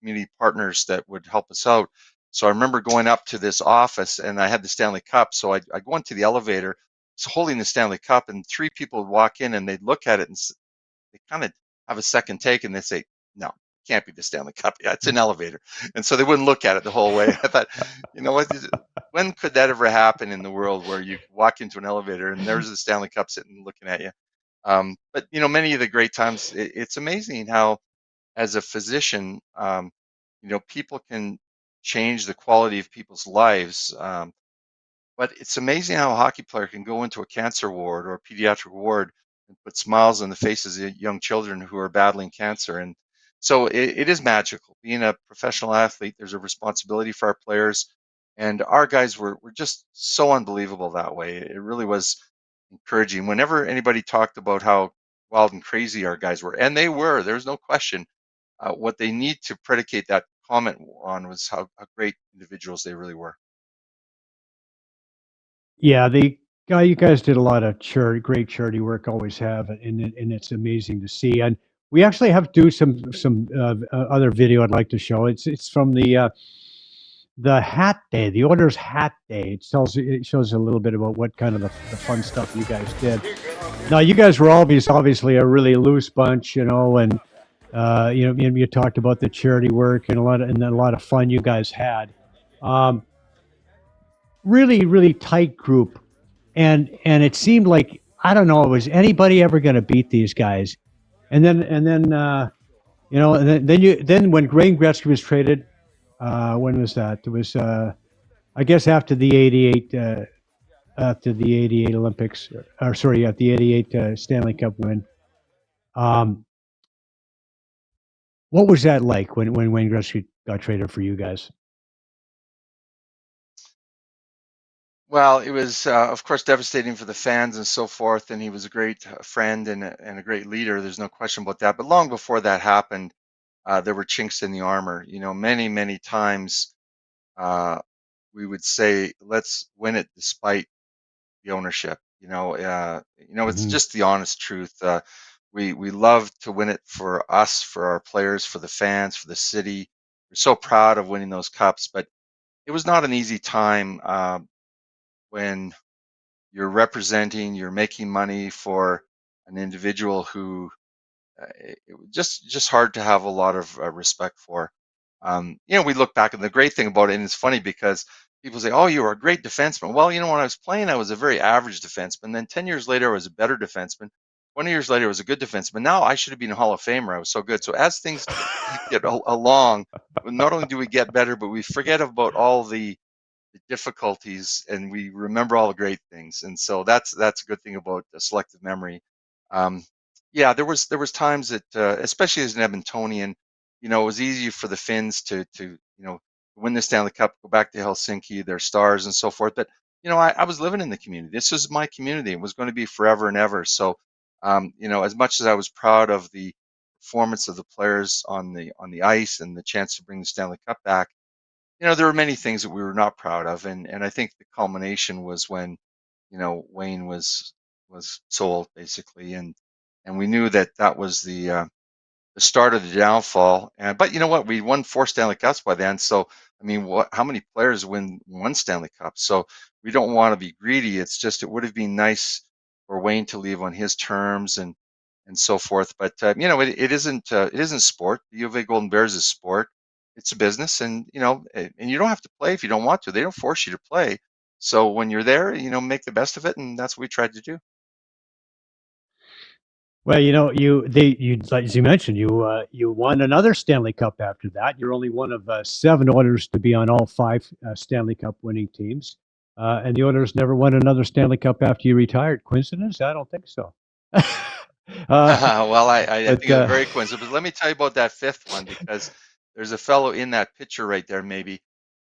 community partners that would help us out. So I remember going up to this office, and I had the Stanley Cup. So I go into the elevator, holding the Stanley Cup, and three people would walk in, and they'd look at it, and they kind of have a second take, and they say, "No." can't be the Stanley Cup. Yeah, it's an elevator. And so they wouldn't look at it the whole way. I thought, you know what? When could that ever happen in the world where you could walk into an elevator and there's the Stanley Cup sitting looking at you? But many of the great times, it's amazing how, as a physician, people can change the quality of people's lives. But it's amazing how a hockey player can go into a cancer ward or a pediatric ward and put smiles on the faces of young children who are battling cancer. And so it is magical. Being a professional athlete, there's a responsibility for our players. And our guys were just so unbelievable that way. It really was encouraging. Whenever anybody talked about how wild and crazy our guys were, and they were, there's no question. What they need to predicate that comment on was how great individuals they really were. Yeah, the guy you guys did a lot of great charity work, always have, and it's amazing to see. And we actually have to do some other video I'd like to show. It's from the hat day, the Oilers hat day. It shows a little bit about what kind of the fun stuff you guys did. Now, you guys were obviously a really loose bunch, and you talked about the charity work and a lot of fun you guys had. Um, Really, really tight group, and it seemed like, I don't know, was anybody ever going to beat these guys? And then when Wayne Gretzky was traded, when was that? It was, I guess, after the '88 Olympics, or sorry, at the '88 Stanley Cup win. Um, what was that like when Wayne Gretzky got traded for you guys? Well, it was, of course, devastating for the fans and so forth. And he was a great friend and a great leader. There's no question about that. But long before that happened, there were chinks in the armor. Many, many times uh, we would say, "Let's win it despite the ownership." It's Hmm. just the honest truth. We love to win it for us, for our players, for the fans, for the city. We're so proud of winning those cups, but it was not an easy time when you're making money for an individual who it was just hard to have a lot of respect for. We look back, and the great thing about it, and it's funny because people say, "Oh, you were a great defenseman." Well, when I was playing, I was a very average defenseman. Then 10 years later, I was a better defenseman. 20 years later, I was a good defenseman. Now I should have been a Hall of Famer. I was so good. So as things get along, not only do we get better, but we forget about all the difficulties and we remember all the great things. And so that's a good thing about the selective memory. um, yeah, there was times that especially as an Edmontonian, it was easy for the Finns to win the Stanley Cup, go back to Helsinki, their stars and so forth. But I was living in the community. This was my community. It was going to be forever and ever. So as much as I was proud of the performance of the players on the ice and the chance to bring the Stanley Cup back, there were many things that we were not proud of, and I think the culmination was when, Wayne was sold basically, and we knew that that was the start of the downfall. And but you know what? We won 4 Stanley Cups by then. So I mean, how many players win one Stanley Cup? So we don't want to be greedy. It's just it would have been nice for Wayne to leave on his terms and so forth. But it isn't sport. The U of A Golden Bears is sport. It's a business, and you don't have to play if you don't want to. They don't force you to play. So when you're there, make the best of it, and that's what we tried to do. Well, like, as you mentioned, you won another Stanley Cup after that. You're only one of seven Oilers to be on all five Stanley Cup winning teams, and the Oilers never won another Stanley Cup after you retired. Coincidence? I don't think so. uh, Well, I but think it's very coincidental. But let me tell you about that fifth one because there's a fellow in that picture right there, maybe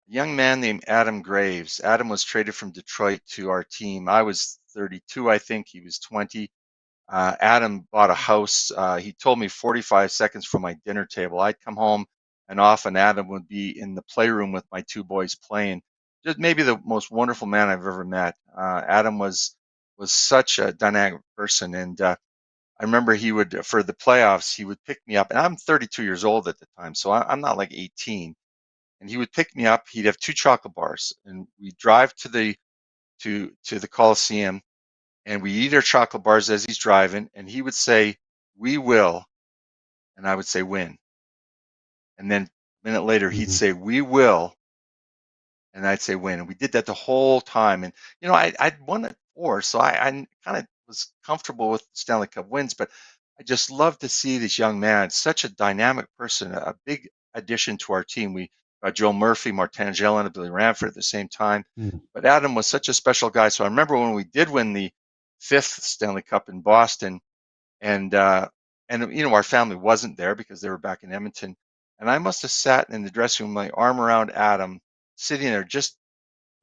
a young man named Adam Graves. Adam was traded from Detroit to our team. I was 32, I think. He was 20. Adam bought a house. He told me 45 seconds from my dinner table. I'd come home, and often Adam would be in the playroom with my two boys playing. Just maybe the most wonderful man I've ever met. Adam was such a dynamic person, and I remember he would for the playoffs he would pick me up, and I'm 32 years old at the time, so I'm not like 18. And he would pick me up. He'd have two chocolate bars, and we'd drive to the Coliseum, and we eat our chocolate bars as he's driving, and he would say, "We will," and I would say, "Win." And then a minute later, he'd Mhm. say, "We will." And I'd say, "When?" And we did that the whole time. And, I'd won it 4, so I kind of was comfortable with Stanley Cup wins, but I just love to see this young man, such a dynamic person, a big addition to our team. We got Joe Murphy, Martangelo, and Billy Ranford at the same time. Mm. But Adam was such a special guy. So I remember when we did win the 5th Stanley Cup in Boston, and our family wasn't there because they were back in Edmonton. And I must have sat in the dressing room, my arm around Adam, sitting there just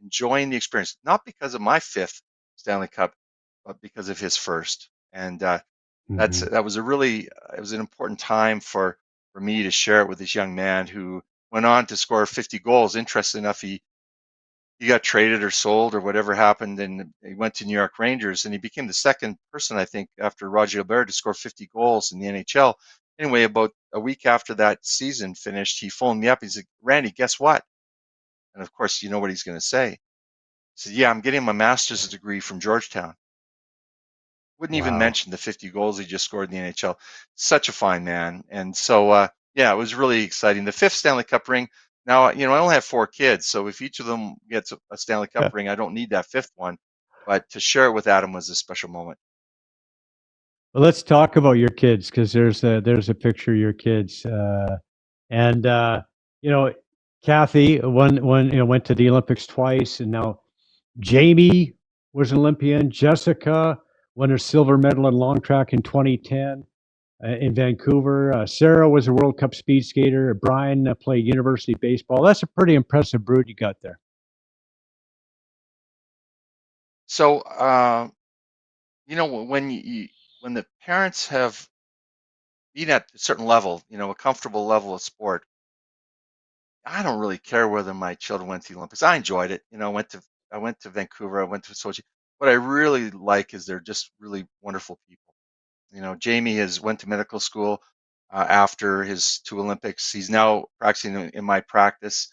enjoying the experience, not because of my 5th Stanley Cup, but because of his first. And Mhm. that was a really it was an important time for me to share it with this young man who went on to score 50 goals. Interesting enough, he got traded or sold or whatever happened, and he went to New York Rangers, and he became the second person, I think, after Roger Gilbert to score 50 goals in the NHL. Anyway, about a week after that season finished, he phoned me up. He said, "Randy, guess what?" And of course, you know what he's going to say. He said, "Yeah, I'm getting my master's degree from Georgetown." Wouldn't even Wow. mention the 50 goals he just scored in the NHL. Such a fine man. And so, yeah, it was really exciting. The 5th Stanley Cup ring. Now, I only have 4 kids, so if each of them gets a Stanley Cup ring, I don't need that 5th one. But to share it with Adam was a special moment. Well, let's talk about your kids because there's a picture of your kids, and you know, Kathy one went to the Olympics twice, and now Jamie was an Olympian. Jessica won a silver medal in long track in 2010 in Vancouver. Sarah was a World Cup speed skater. Brian played university baseball. That's a pretty impressive brood you got there. So, when the parents have been at a certain level, a comfortable level of sport, I don't really care whether my children went to the Olympics. I enjoyed it. I went to Vancouver, I went to Sochi. What I really like is they're just really wonderful people. Jamie has went to medical school after his 2 Olympics. He's now practicing in my practice.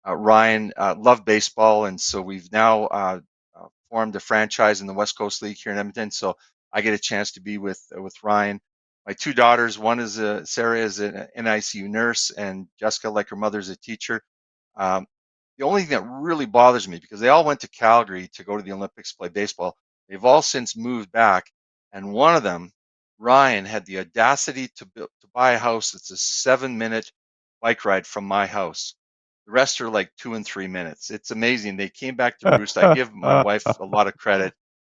Ryan loved baseball, and so we've now formed a franchise in the West Coast League here in Edmonton. So I get a chance to be with Ryan. My 2 daughters, one is Sarah is an NICU nurse, and Jessica, like her mother, is a teacher. Um, the only thing that really bothers me, because they all went to Calgary to go to the Olympics, play baseball. They've all since moved back, and one of them, Ryan, had the audacity to buy a house that's a 7-minute bike ride from my house. The rest are like 2 and 3 minutes. It's amazing. They came back to Bruce. I give my wife a lot of credit.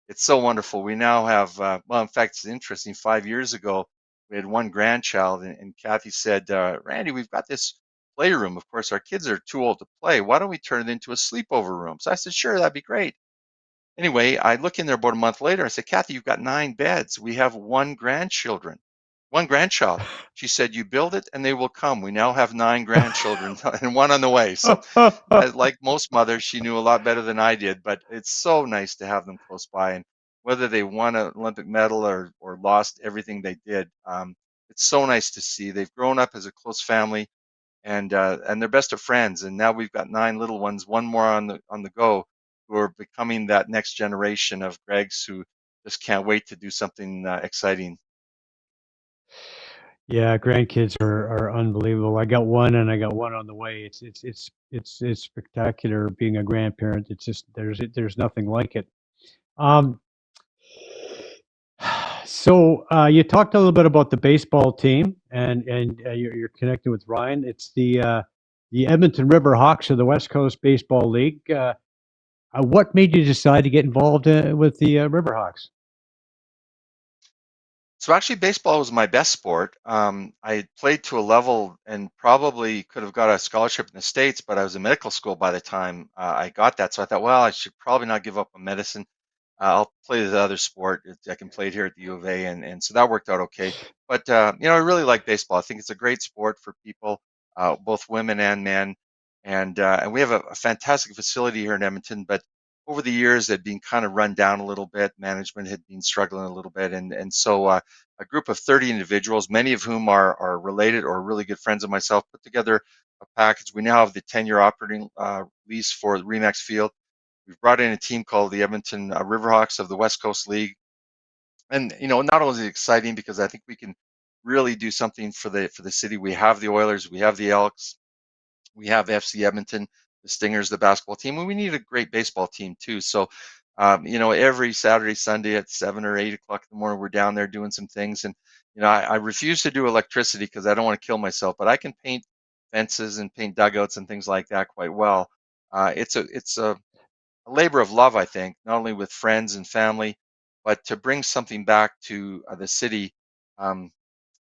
It's so wonderful. We now have, well, in fact, it's interesting. 5 years ago, we had one grandchild, and Kathy said, "Randy, we've got this playroom. Of course, our kids are too old to play. Why don't we turn it into a sleepover room?" So I said, "Sure, that'd be great." Anyway, I look in there about a month later. I said, "Kathy, you've got 9 beds. We have one grandchild." She said, "You build it and they will come. We now have 9 grandchildren and one on the way." So, like most mothers, she knew a lot better than I did, but it's so nice to have them close by. And whether they won an Olympic medal or lost everything they did, it's so nice to see. They've grown up as a close family, and they're best of friends. And now we've got 9 little ones, one more on the go, who are becoming that next generation of Gregs who just can't wait to do something exciting. Yeah, grandkids are unbelievable. I got one, and I got one on the way. It's spectacular being a grandparent. It's just there's nothing like it. Um, so you talked a little bit about the baseball team, and you're connected with Ryan. It's the Edmonton River Hawks of the West Coast Baseball League. What made you decide to get involved with the Riverhawks? So actually, baseball was my best sport. I had played to a level and probably could have got a scholarship in the States, but I was in medical school by the time I got that. So I thought, well, I should probably not give up on medicine. I'll play the other sport. I can play it here at the U of A, and so that worked out okay. But I really like baseball. I think it's a great sport for people, both women and men, and we have a fantastic facility here in Edmonton. But over the years, it had been kind of run down a little bit. Management had been struggling a little bit, and so a group of 30 individuals, many of whom are related or really good friends of myself, put together a package. We now have the 10-year operating lease for the Remax Field. We've brought in a team called the Edmonton Riverhawks of the West Coast League, and not only is it exciting because I think we can really do something for the city. We have the Oilers, we have the Elks, we have FC Edmonton, the Stingers, the basketball team, and we need a great baseball team too. So, every Saturday, Sunday at 7 or 8 o'clock in the morning, we're down there doing some things. And I refuse to do electricity because I don't want to kill myself, but I can paint fences and paint dugouts and things like that quite well. It's a labor of love, I think, not only with friends and family, but to bring something back to the city. Um,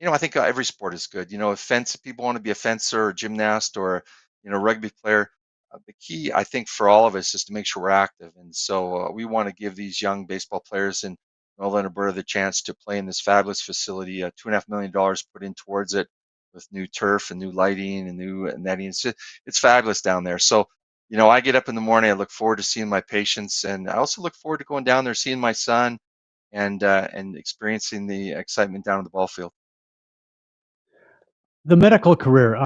I think every sport is good. If people want to be a fencer or gymnast or rugby player, the key, I think, for all of us is to make sure we're active. And so we want to give these young baseball players in Northern Alberta the chance to play in this fabulous facility. $2.5 million put in towards it with new turf and new lighting and new netting. It's fabulous down there. So I get up in the morning. I look forward to seeing my patients, and I also look forward to going down there, seeing my son, and experiencing the excitement down at the ball field. The medical career.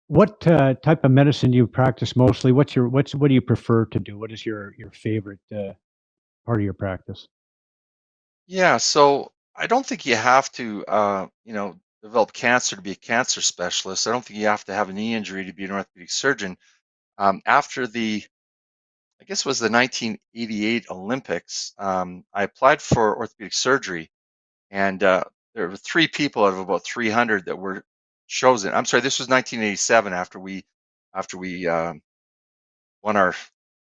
What type of medicine do you practice mostly? What do you prefer to do? What is your favorite part of your practice? Yeah, so I don't think you have to, develop cancer to be a cancer specialist. I don't think you have to have a knee injury to be an orthopedic surgeon. After I guess it was the 1988 Olympics, I applied for orthopedic surgery, and there were three people out of about 300 that were chosen. I'm sorry, this was 1987 after we won our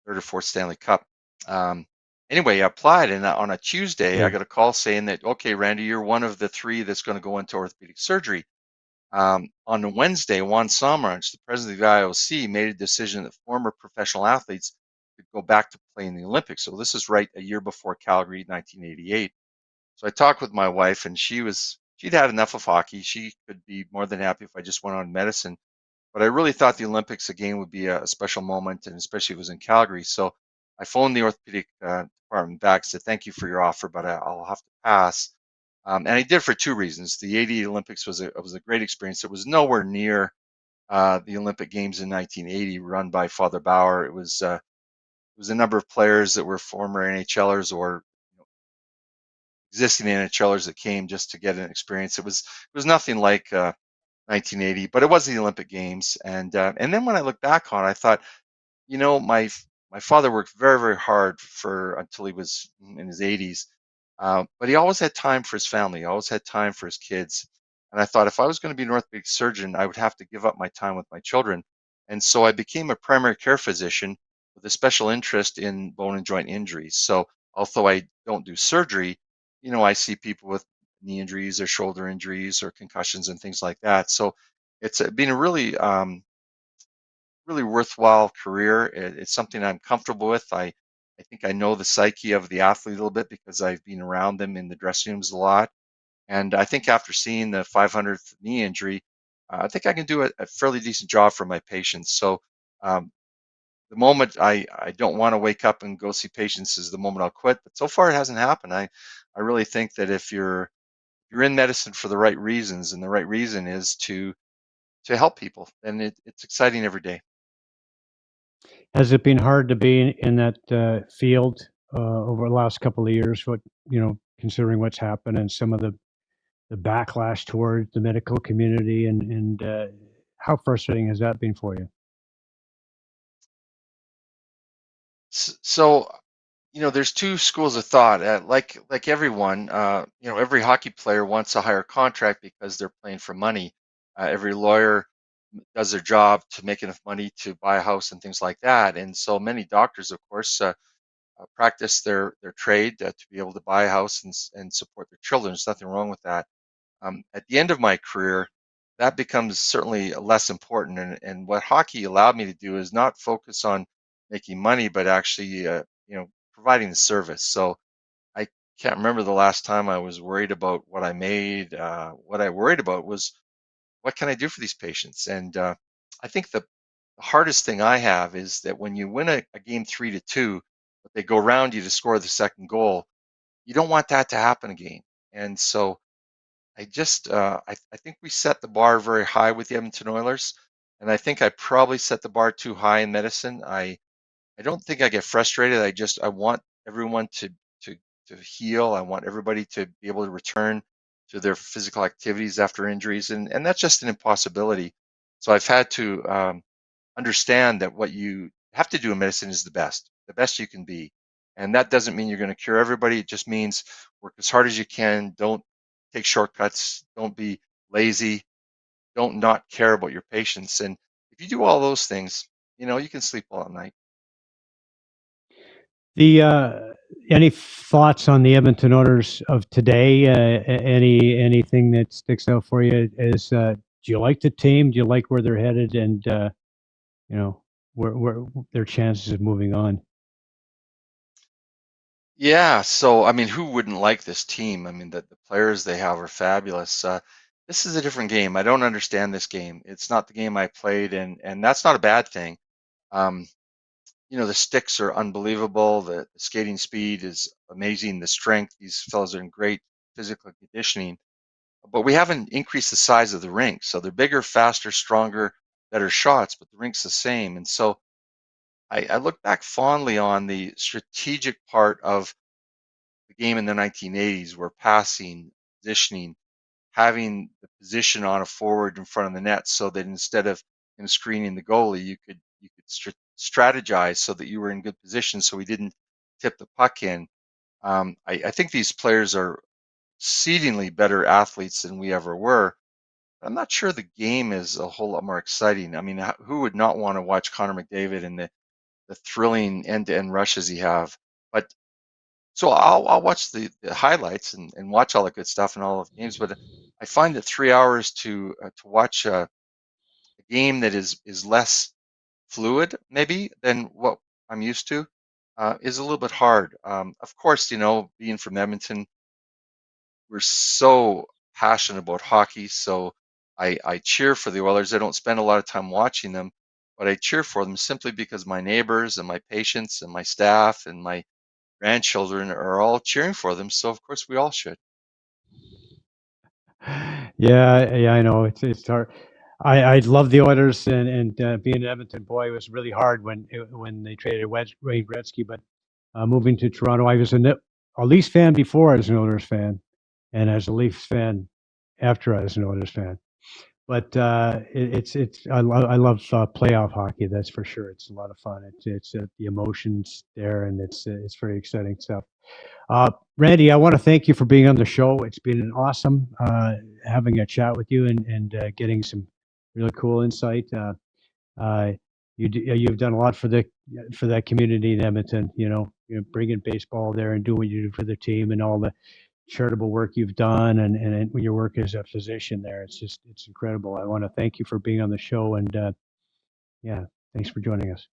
third or fourth Stanley Cup. Um, anyway, I applied, and on a Tuesday, I Yeah. got a call saying that, okay, Randy, you're one of the three that's going to go into orthopedic surgery. On a Wednesday, Juan Samranch, the president of the IOC, made a decision that former professional athletes could go back to play in the Olympics. So this is right a year before Calgary, 1988. So I talked with my wife, and she'd had enough of hockey. She could be more than happy if I just went on medicine. But I really thought the Olympics again would be a special moment, and especially if it was in Calgary. So I phoned the orthopedic department back, said, "Thank you for your offer, but I'll have to pass." And I did for two reasons. The '80 Olympics was a great experience. It was nowhere near the Olympic Games in 1980, run by Father Bauer. It was a number of players that were former NHLers or existing NHLers that came just to get an experience. It was nothing like 1980, but it was the Olympic Games. And then when I look back on it, I thought, my father worked very, very hard for until he was in his 80s, but he always had time for his family. He always had time for his kids. And I thought if I was going to be an orthopedic surgeon, I would have to give up my time with my children. And so I became a primary care physician with a special interest in bone and joint injuries. So although I don't do surgery, I see people with knee injuries or shoulder injuries or concussions and things like that. So it's been a really worthwhile career. It's something I'm comfortable with. I think I know the psyche of the athlete a little bit because I've been around them in the dressing rooms a lot. And I think after seeing the 500th knee injury, I think I can do a fairly decent job for my patients. So um, the moment I don't want to wake up and go see patients is the moment I'll quit. But so far it hasn't happened. I really think that if you're in medicine for the right reasons, and the right reason is to help people, then it's exciting every day. Has it been hard to be in that field over the last couple of years? Considering what's happened and some of the backlash towards the medical community, and how frustrating has that been for you? So there's two schools of thought. Like everyone, every hockey player wants a higher contract because they're playing for money. Every lawyer does their job to make enough money to buy a house and things like that. And so many doctors, of course, practice their trade to be able to buy a house and support their children. There's nothing wrong with that. At the end of my career, that becomes certainly less important. And what hockey allowed me to do is not focus on making money, but actually, providing the service. So I can't remember the last time I was worried about what I made. What I worried about was what can I do for these patients? And I think the hardest thing I have is that when you win a game 3-2, but they go around you to score the second goal, you don't want that to happen again. And so I think we set the bar very high with the Edmonton Oilers, and I think I probably set the bar too high in medicine. I don't think I get frustrated. I want everyone to to heal. I want everybody to be able to return. to their physical activities after injuries, and that's just an impossibility. So I've had to understand that what you have to do in medicine is the best you can be. And that doesn't mean you're going to cure everybody. It just means work as hard as you can. Don't take shortcuts. Don't be lazy. Don't not care about your patients. And if you do all those things, you can sleep well at night. The any thoughts on the Edmonton Oilers of today? Anything that sticks out for you? Do you like the team? Do you like where they're headed? And where their chances of moving on? Yeah. So, I mean, who wouldn't like this team? I mean, the players they have are fabulous. This is a different game. I don't understand this game. It's not the game I played, and that's not a bad thing. Um, the sticks are unbelievable. The skating speed is amazing. The strength, these fellows are in great physical conditioning. But we haven't increased the size of the rink. So they're bigger, faster, stronger, better shots, but the rink's the same. And so I look back fondly on the strategic part of the game in the 1980s where passing, positioning, having the position on a forward in front of the net so that instead of screening the goalie, you could strategize so that you were in good position so we didn't tip the puck in. I think these players are exceedingly better athletes than we ever were. I'm not sure the game is a whole lot more exciting. I mean, who would not want to watch Connor McDavid and the thrilling end-to-end rushes he have? But so I'll watch the highlights and watch all the good stuff in all of the games. But I find that 3 hours to watch a game that is less fluid maybe than what I'm used to is a little bit hard. Of course, being from Edmonton, we're so passionate about hockey. So I cheer for the Oilers. I don't spend a lot of time watching them, but I cheer for them simply because my neighbors and my patients and my staff and my grandchildren are all cheering for them. So of course we all should. Yeah, I know it's hard. I love the Oilers, and being an Edmonton boy was really hard when they traded Wayne Gretzky. But moving to Toronto, I was a Leafs fan before I was an Oilers fan, and as a Leafs fan after I was an Oilers fan. But I love playoff hockey. That's for sure. It's a lot of fun. It's the emotions there, and it's very exciting stuff. Randy, I want to thank you for being on the show. It's been an awesome having a chat with you and getting some really cool insight. You've done a lot for that community in Edmonton. Bringing baseball there and doing what you do for the team and all the charitable work you've done and your work as a physician there. It's incredible. I want to thank you for being on the show and yeah, thanks for joining us.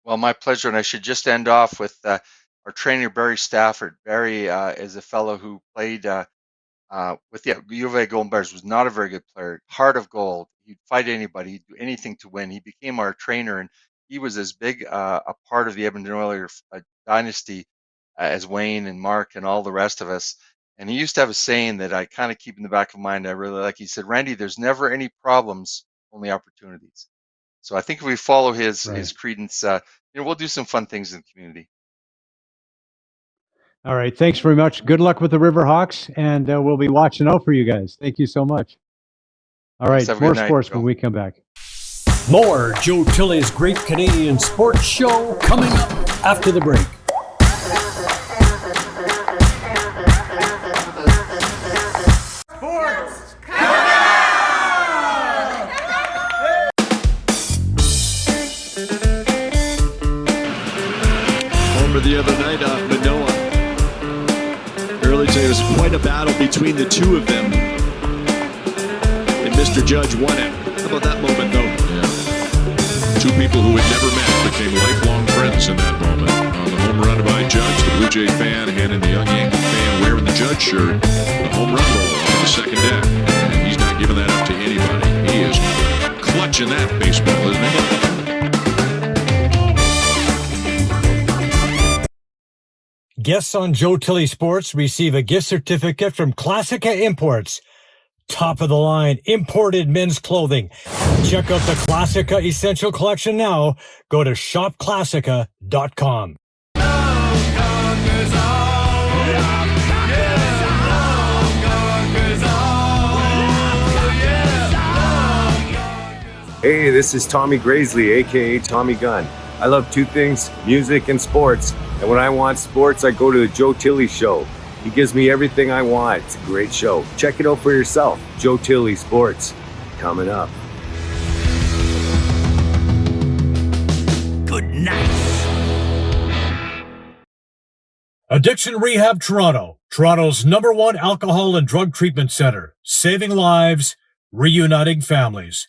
Well, my pleasure. And I should just end off with our trainer, Barry Stafford. Barry is a fellow who played with the U of A Golden Bears, was not a very good player, heart of gold. He'd fight anybody, he'd do anything to win. He became our trainer, and he was as big a part of the Edmonton Oilers dynasty as Wayne and Mark and all the rest of us. And he used to have a saying that I kind of keep in the back of mind. I really like. He said, "Randy, there's never any problems, only opportunities." So I think if we follow his credence, we'll do some fun things in the community. All right. Thanks very much. Good luck with the Riverhawks, and we'll be watching out for you guys. Thank you so much. All right. More sports when we come back. More Joe Tilley's Great Canadian Sports Show coming up after the break. Sports Over the other night, Manoa. Early today, it was quite a battle between the two of them. And Mr. Judge won it. How about that moment, though? Yeah. Two people who had never met became lifelong friends in that moment. On the home run by Judge, the Blue Jay fan handing the young Yankee fan wearing the Judge shirt the home run ball on the second deck. And he's not giving that up to anybody. He is clutching that baseball, isn't he? Guests on Joe Tilley Sports receive a gift certificate from Classica Imports. Top of the line imported men's clothing. Check out the Classica Essential Collection now. Go to shopclassica.com. Hey, this is Tommy Graisley, aka Tommy Gunn. I love two things, music and sports. And when I want sports, I go to the Joe Tilley Show. He gives me everything I want. It's a great show. Check it out for yourself. Joe Tilley Sports. Coming up. Good night. Addiction Rehab Toronto, Toronto's #1 alcohol and drug treatment center, saving lives, reuniting families.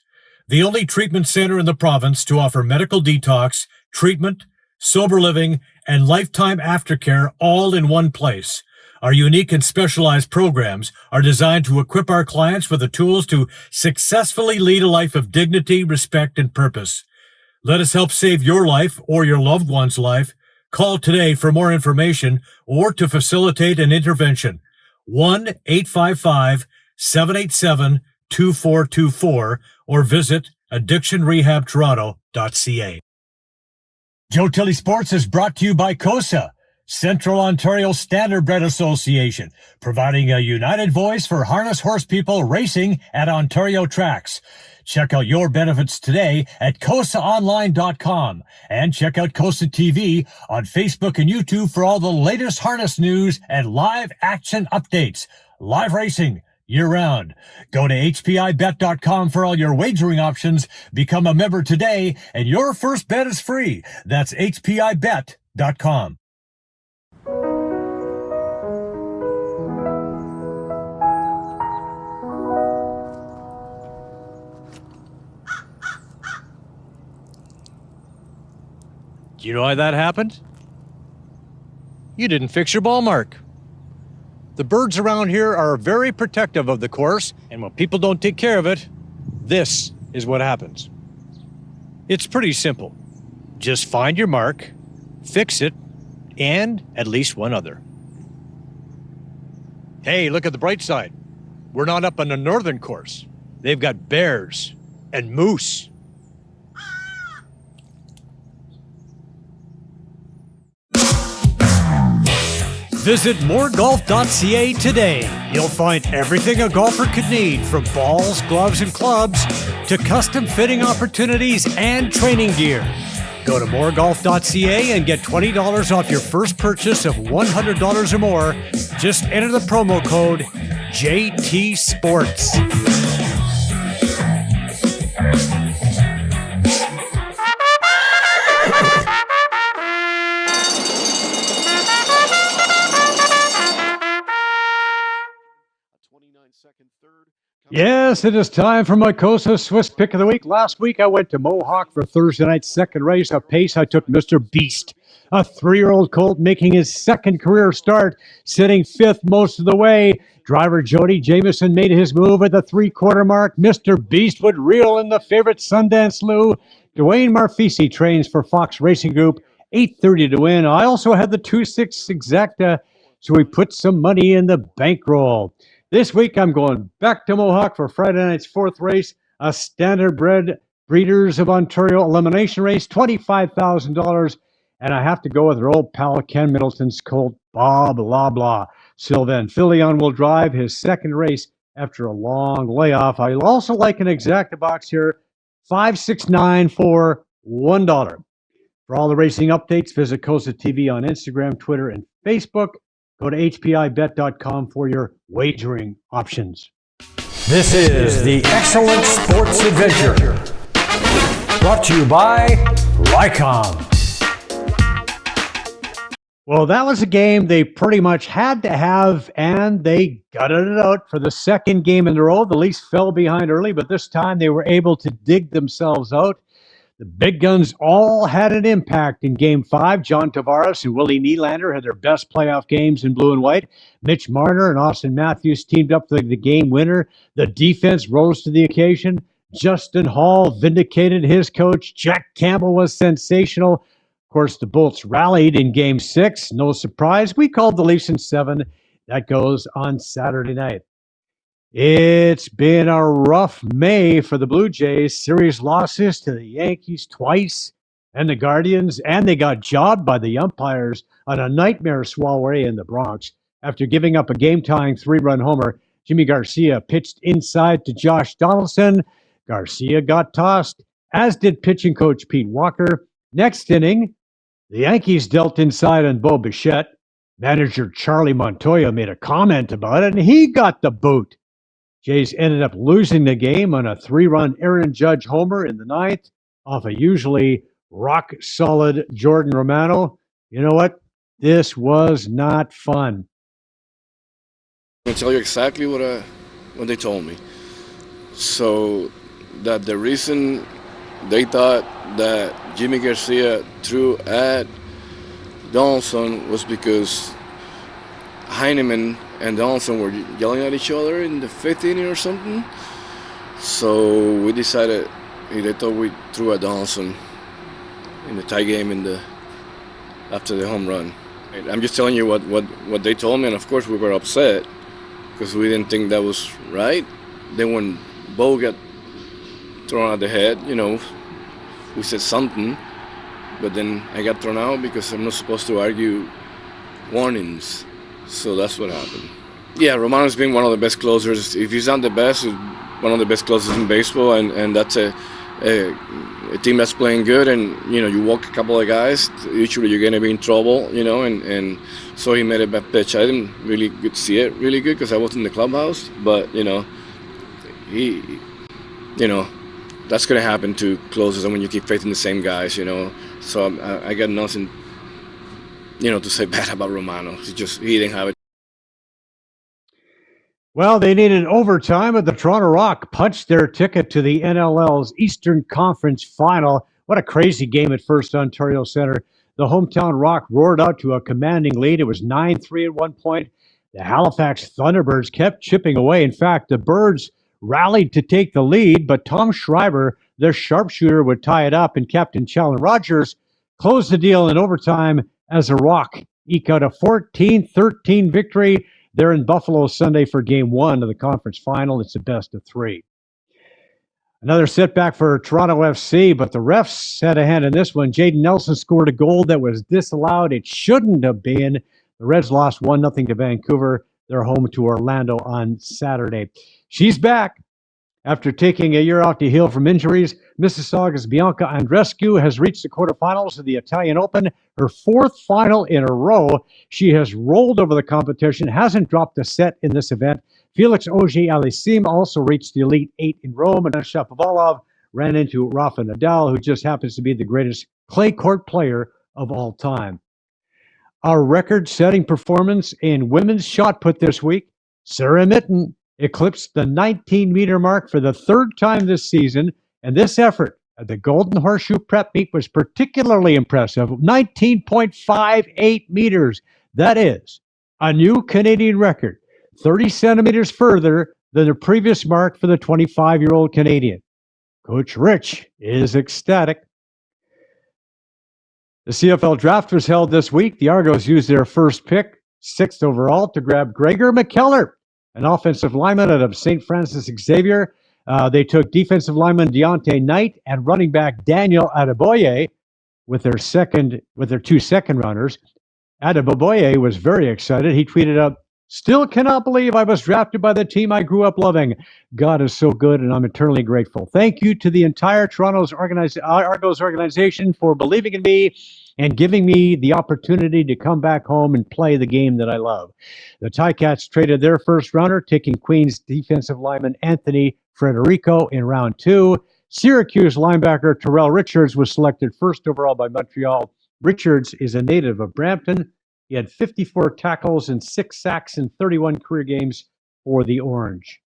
The only treatment center in the province to offer medical detox, treatment, sober living, and lifetime aftercare all in one place. Our unique and specialized programs are designed to equip our clients with the tools to successfully lead a life of dignity, respect, and purpose. Let us help save your life or your loved one's life. Call today for more information or to facilitate an intervention. 1-855-787-2424 or visit addictionrehabtoronto.ca. Joe Tilley Sports is brought to you by COSA, Central Ontario Standardbred Association, providing a united voice for harness horse people racing at Ontario tracks. Check out your benefits today at COSAonline.com and check out COSA TV on Facebook and YouTube for all the latest harness news and live action updates. Live racing year-round. Go to hpibet.com for all your wagering options. Become a member today and your first bet is free. That's hpibet.com. Do you know why that happened? You didn't fix your ball mark. The birds around here are very protective of the course, and when people don't take care of it, this is what happens. It's pretty simple. Just find your mark, fix it, and at least one other. Hey, look at the bright side. We're not up on the northern course. They've got bears and moose. Visit moregolf.ca today. You'll find everything a golfer could need, from balls, gloves, and clubs to custom fitting opportunities and training gear. Go to moregolf.ca and get $20 off your first purchase of $100 or more. Just enter the promo code JTSports. Yes, it is time for my COSA Swiss Pick of the Week. Last week, I went to Mohawk for Thursday night's second race. At pace, I took Mr. Beast, a 3-year-old colt making his second career start, sitting fifth most of the way. Driver Jody Jamieson made his move at the 3/4 mark. Mr. Beast would reel in the favorite Sundance Lou. Dwayne Marfisi trains for Fox Racing Group, 8:30 to win. I also had the 2/6 exacta, so we put some money in the bankroll. This week, I'm going back to Mohawk for Friday night's fourth race, a standardbred Breeders of Ontario elimination race, $25,000. And I have to go with our old pal Ken Middleton's colt, Bob Blah Blah. Sylvain Filion will drive his second race after a long layoff. I also like an exacta box here, 569 for $1. For all the racing updates, visit COSA TV on Instagram, Twitter, and Facebook. Go to hpibet.com for your wagering options. This is the Excellent Sports Adventure, brought to you by Lycom. Well, that was a game they pretty much had to have, and they gutted it out for the second game in a row. The Leafs fell behind early, but this time they were able to dig themselves out. The big guns all had an impact in Game 5. John Tavares and Willie Nylander had their best playoff games in blue and white. Mitch Marner and Austin Matthews teamed up for the game winner. The defense rose to the occasion. Justin Hall vindicated his coach. Jack Campbell was sensational. Of course, the Bolts rallied in Game 6. No surprise. We called the Leafs in 7. That goes on Saturday night. It's been a rough May for the Blue Jays. Series losses to the Yankees twice and the Guardians, and they got jobbed by the umpires on a nightmare soiree in the Bronx. After giving up a game-tying 3-run homer, Jimmy Garcia pitched inside to Josh Donaldson. Garcia got tossed, as did pitching coach Pete Walker. Next inning, the Yankees dealt inside on Bo Bichette. Manager Charlie Montoya made a comment about it, and he got the boot. Jays ended up losing the game on a 3-run Aaron Judge homer in the ninth off a usually rock-solid Jordan Romano. You know what? This was not fun. I'm going to tell you exactly what they told me. So that the reason they thought that Jimmy Garcia threw at Donaldson was because Heineman and Donaldson were yelling at each other in the 5th inning or something. So we decided they thought we threw at Donaldson in the tie game after the home run. I'm just telling you what they told me, and of course we were upset because we didn't think that was right. Then when Bo got thrown out the head, we said something, but then I got thrown out because I'm not supposed to argue warnings. So that's what happened. Yeah, Romano's been one of the best closers. If he's not the best, he's one of the best closers in baseball, and that's a team that's playing good, and you walk a couple of guys, usually you're going to be in trouble, and so he made a bad pitch. I didn't really see it really good because I was in the clubhouse, but he that's going to happen to closers when you keep facing the same guys, so I got nothing to say bad about Romano. He didn't have it. Well, they needed overtime, but the Toronto Rock punched their ticket to the NLL's Eastern Conference Final. What a crazy game at First Ontario Centre. The hometown Rock roared out to a commanding lead. It was 9-3 at one point. The Halifax Thunderbirds kept chipping away. In fact, the Birds rallied to take the lead, but Tom Schreiber, their sharpshooter, would tie it up, and Captain Challen Rogers closed the deal in overtime as the Rock eke out a 14-13 victory. They're in Buffalo Sunday for Game 1 of the conference final. It's a best of 3. Another setback for Toronto FC, but the refs had a hand in this one. Jaden Nelson scored a goal that was disallowed. It shouldn't have been. The Reds lost 1-0 to Vancouver. They're home to Orlando on Saturday. She's back. After taking a year out to heal from injuries, Mississauga's Bianca Andreescu has reached the quarterfinals of the Italian Open, her 4th final in a row. She has rolled over the competition, hasn't dropped a set in this event. Felix Auger-Aliassime also reached the Elite 8 in Rome, and Shapovalov ran into Rafa Nadal, who just happens to be the greatest clay court player of all time. Our record-setting performance in women's shot put this week, Sarah Mitten eclipsed the 19-meter mark for the 3rd time this season, and this effort at the Golden Horseshoe Prep Meet was particularly impressive. 19.58 meters. That is a new Canadian record, 30 centimeters further than the previous mark for the 25-year-old Canadian. Coach Rich is ecstatic. The CFL draft was held this week. The Argos used their first pick, 6th overall, to grab Gregor McKellar, an offensive lineman out of St. Francis Xavier. They took defensive lineman Deontay Knight and running back Daniel Adeboye with their 2 second runners. Adeboye was very excited. He tweeted out, "Still cannot believe I was drafted by the team I grew up loving. God is so good, and I'm eternally grateful. Thank you to the entire Argos organization for believing in me and giving me the opportunity to come back home and play the game that I love." The Ticats traded their first runner, taking Queens defensive lineman Anthony Frederico in round 2. Syracuse linebacker Terrell Richards was selected 1st overall by Montreal. Richards is a native of Brampton. He had 54 tackles and 6 sacks in 31 career games for the Orange.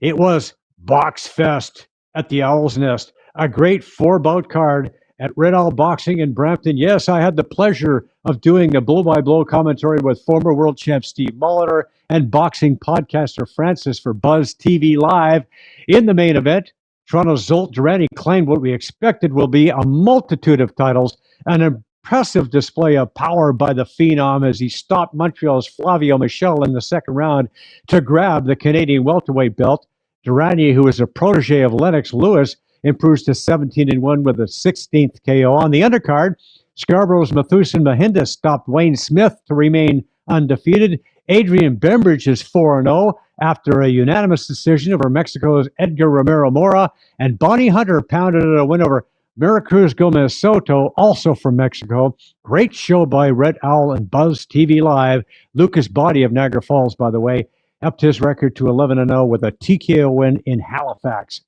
It was Box Fest at the Owl's Nest, a great 4-bout card at Red Owl Boxing in Brampton. Yes, I had the pleasure of doing the blow-by-blow commentary with former world champ Steve Molitor and boxing podcaster Francis for Buzz TV Live. In the main event, Toronto's Zolt Durrani claimed what we expected will be a multitude of titles, an impressive display of power by the Phenom as he stopped Montreal's Flavio Michel in the second round to grab the Canadian welterweight belt. Durrani, who is a protege of Lennox Lewis, improves to 17-1 with a 16th KO. On the undercard, Scarborough's Methuselah Mahinda stopped Wayne Smith to remain undefeated. Adrian Bembridge is 4-0 after a unanimous decision over Mexico's Edgar Romero Mora. And Bonnie Hunter pounded a win over Maricruz Gomez Soto, also from Mexico. Great show by Red Owl and Buzz TV Live. Lucas Body of Niagara Falls, by the way, upped his record to 11-0 with a TKO win in Halifax.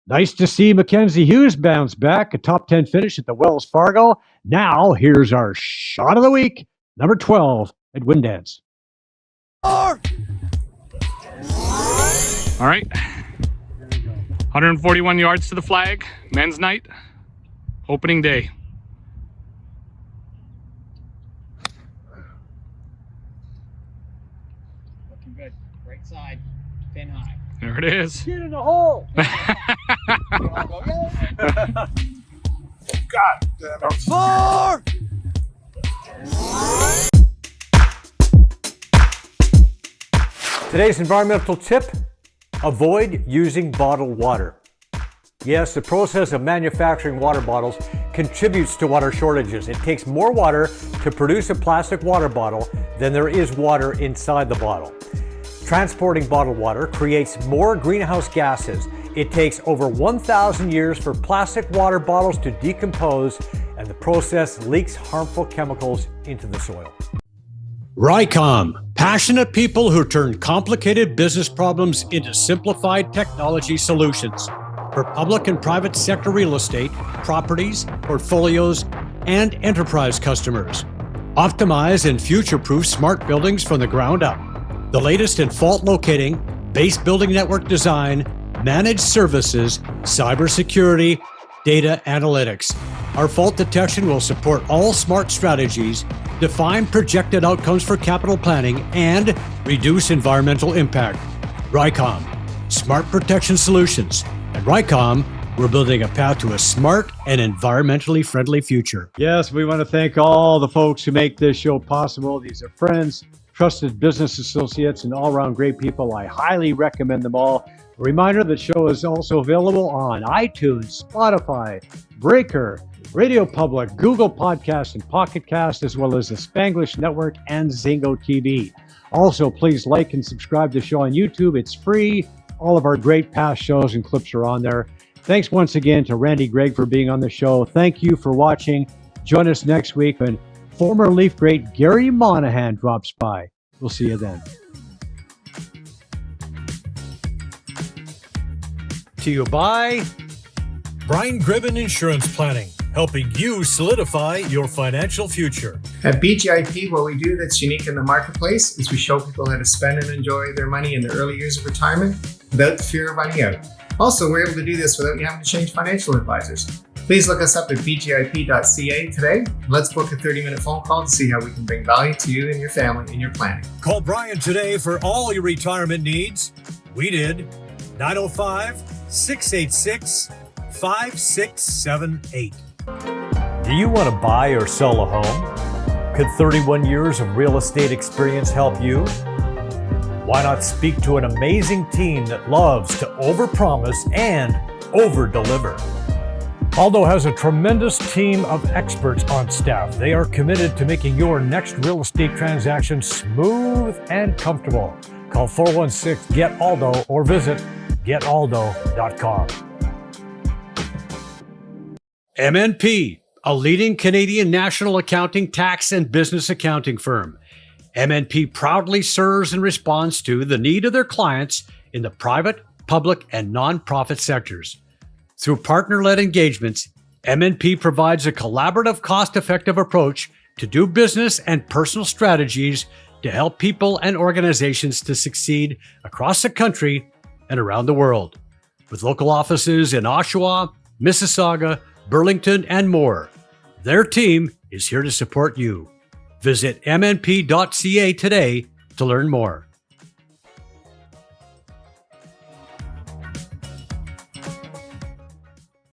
Nice to see Mackenzie Hughes bounce back, a top 10 finish at the Wells Fargo. Now, here's our shot of the week, number 12 at Windance. All right. 141 yards to the flag. Men's night. Opening day. Looking good. Right side. Pin high. There it is. Get in the hole. God damn it. 4! Today's environmental tip: avoid using bottled water. Yes, the process of manufacturing water bottles contributes to water shortages. It takes more water to produce a plastic water bottle than there is water inside the bottle. Transporting bottled water creates more greenhouse gases. It takes over 1,000 years for plastic water bottles to decompose, and the process leaks harmful chemicals into the soil. Rycom, passionate people who turn complicated business problems into simplified technology solutions for public and private sector real estate, properties, portfolios, and enterprise customers. Optimize and future-proof smart buildings from the ground up. The latest in fault locating, base building network design, managed services, cybersecurity, data analytics. Our fault detection will support all smart strategies, define projected outcomes for capital planning, and reduce environmental impact. Rycom, smart protection solutions. At Rycom, we're building a path to a smart and environmentally friendly future. Yes, we want to thank all the folks who make this show possible. These are friends, trusted business associates, and all-around great people. I highly recommend them all. A reminder, the show is also available on iTunes, Spotify, Breaker, Radio Public, Google Podcasts, and Pocket Cast, as well as the Spanglish Network and Zingo TV. Also, please like and subscribe to the show on YouTube. It's free. All of our great past shows and clips are on there. Thanks once again to Randy Gregg for being on the show. Thank you for watching. Join us next week when former Leaf great Gary Monahan drops by. We'll see you then. To you by Brian Gribben Insurance Planning, helping you solidify your financial future. At BGIP, what we do that's unique in the marketplace is we show people how to spend and enjoy their money in the early years of retirement without the fear of running out. Also, we're able to do this without you having to change financial advisors. Please look us up at bgip.ca today. Let's book a 30-minute phone call to see how we can bring value to you and your family in your planning. Call Brian today for all your retirement needs. We did. 905-686-5678. Do you want to buy or sell a home? Could 31 years of real estate experience help you? Why not speak to an amazing team that loves to overpromise and overdeliver? Aldo has a tremendous team of experts on staff. They are committed to making your next real estate transaction smooth and comfortable. Call 416-GET-ALDO or visit getaldo.com. MNP, a leading Canadian national accounting, tax, and business accounting firm. MNP proudly serves and responds to the need of their clients in the private, public, and nonprofit sectors. Through partner-led engagements, MNP provides a collaborative, cost-effective approach to do business and personal strategies to help people and organizations to succeed across the country and around the world. With local offices in Oshawa, Mississauga, Burlington, and more, their team is here to support you. Visit mnp.ca today to learn more.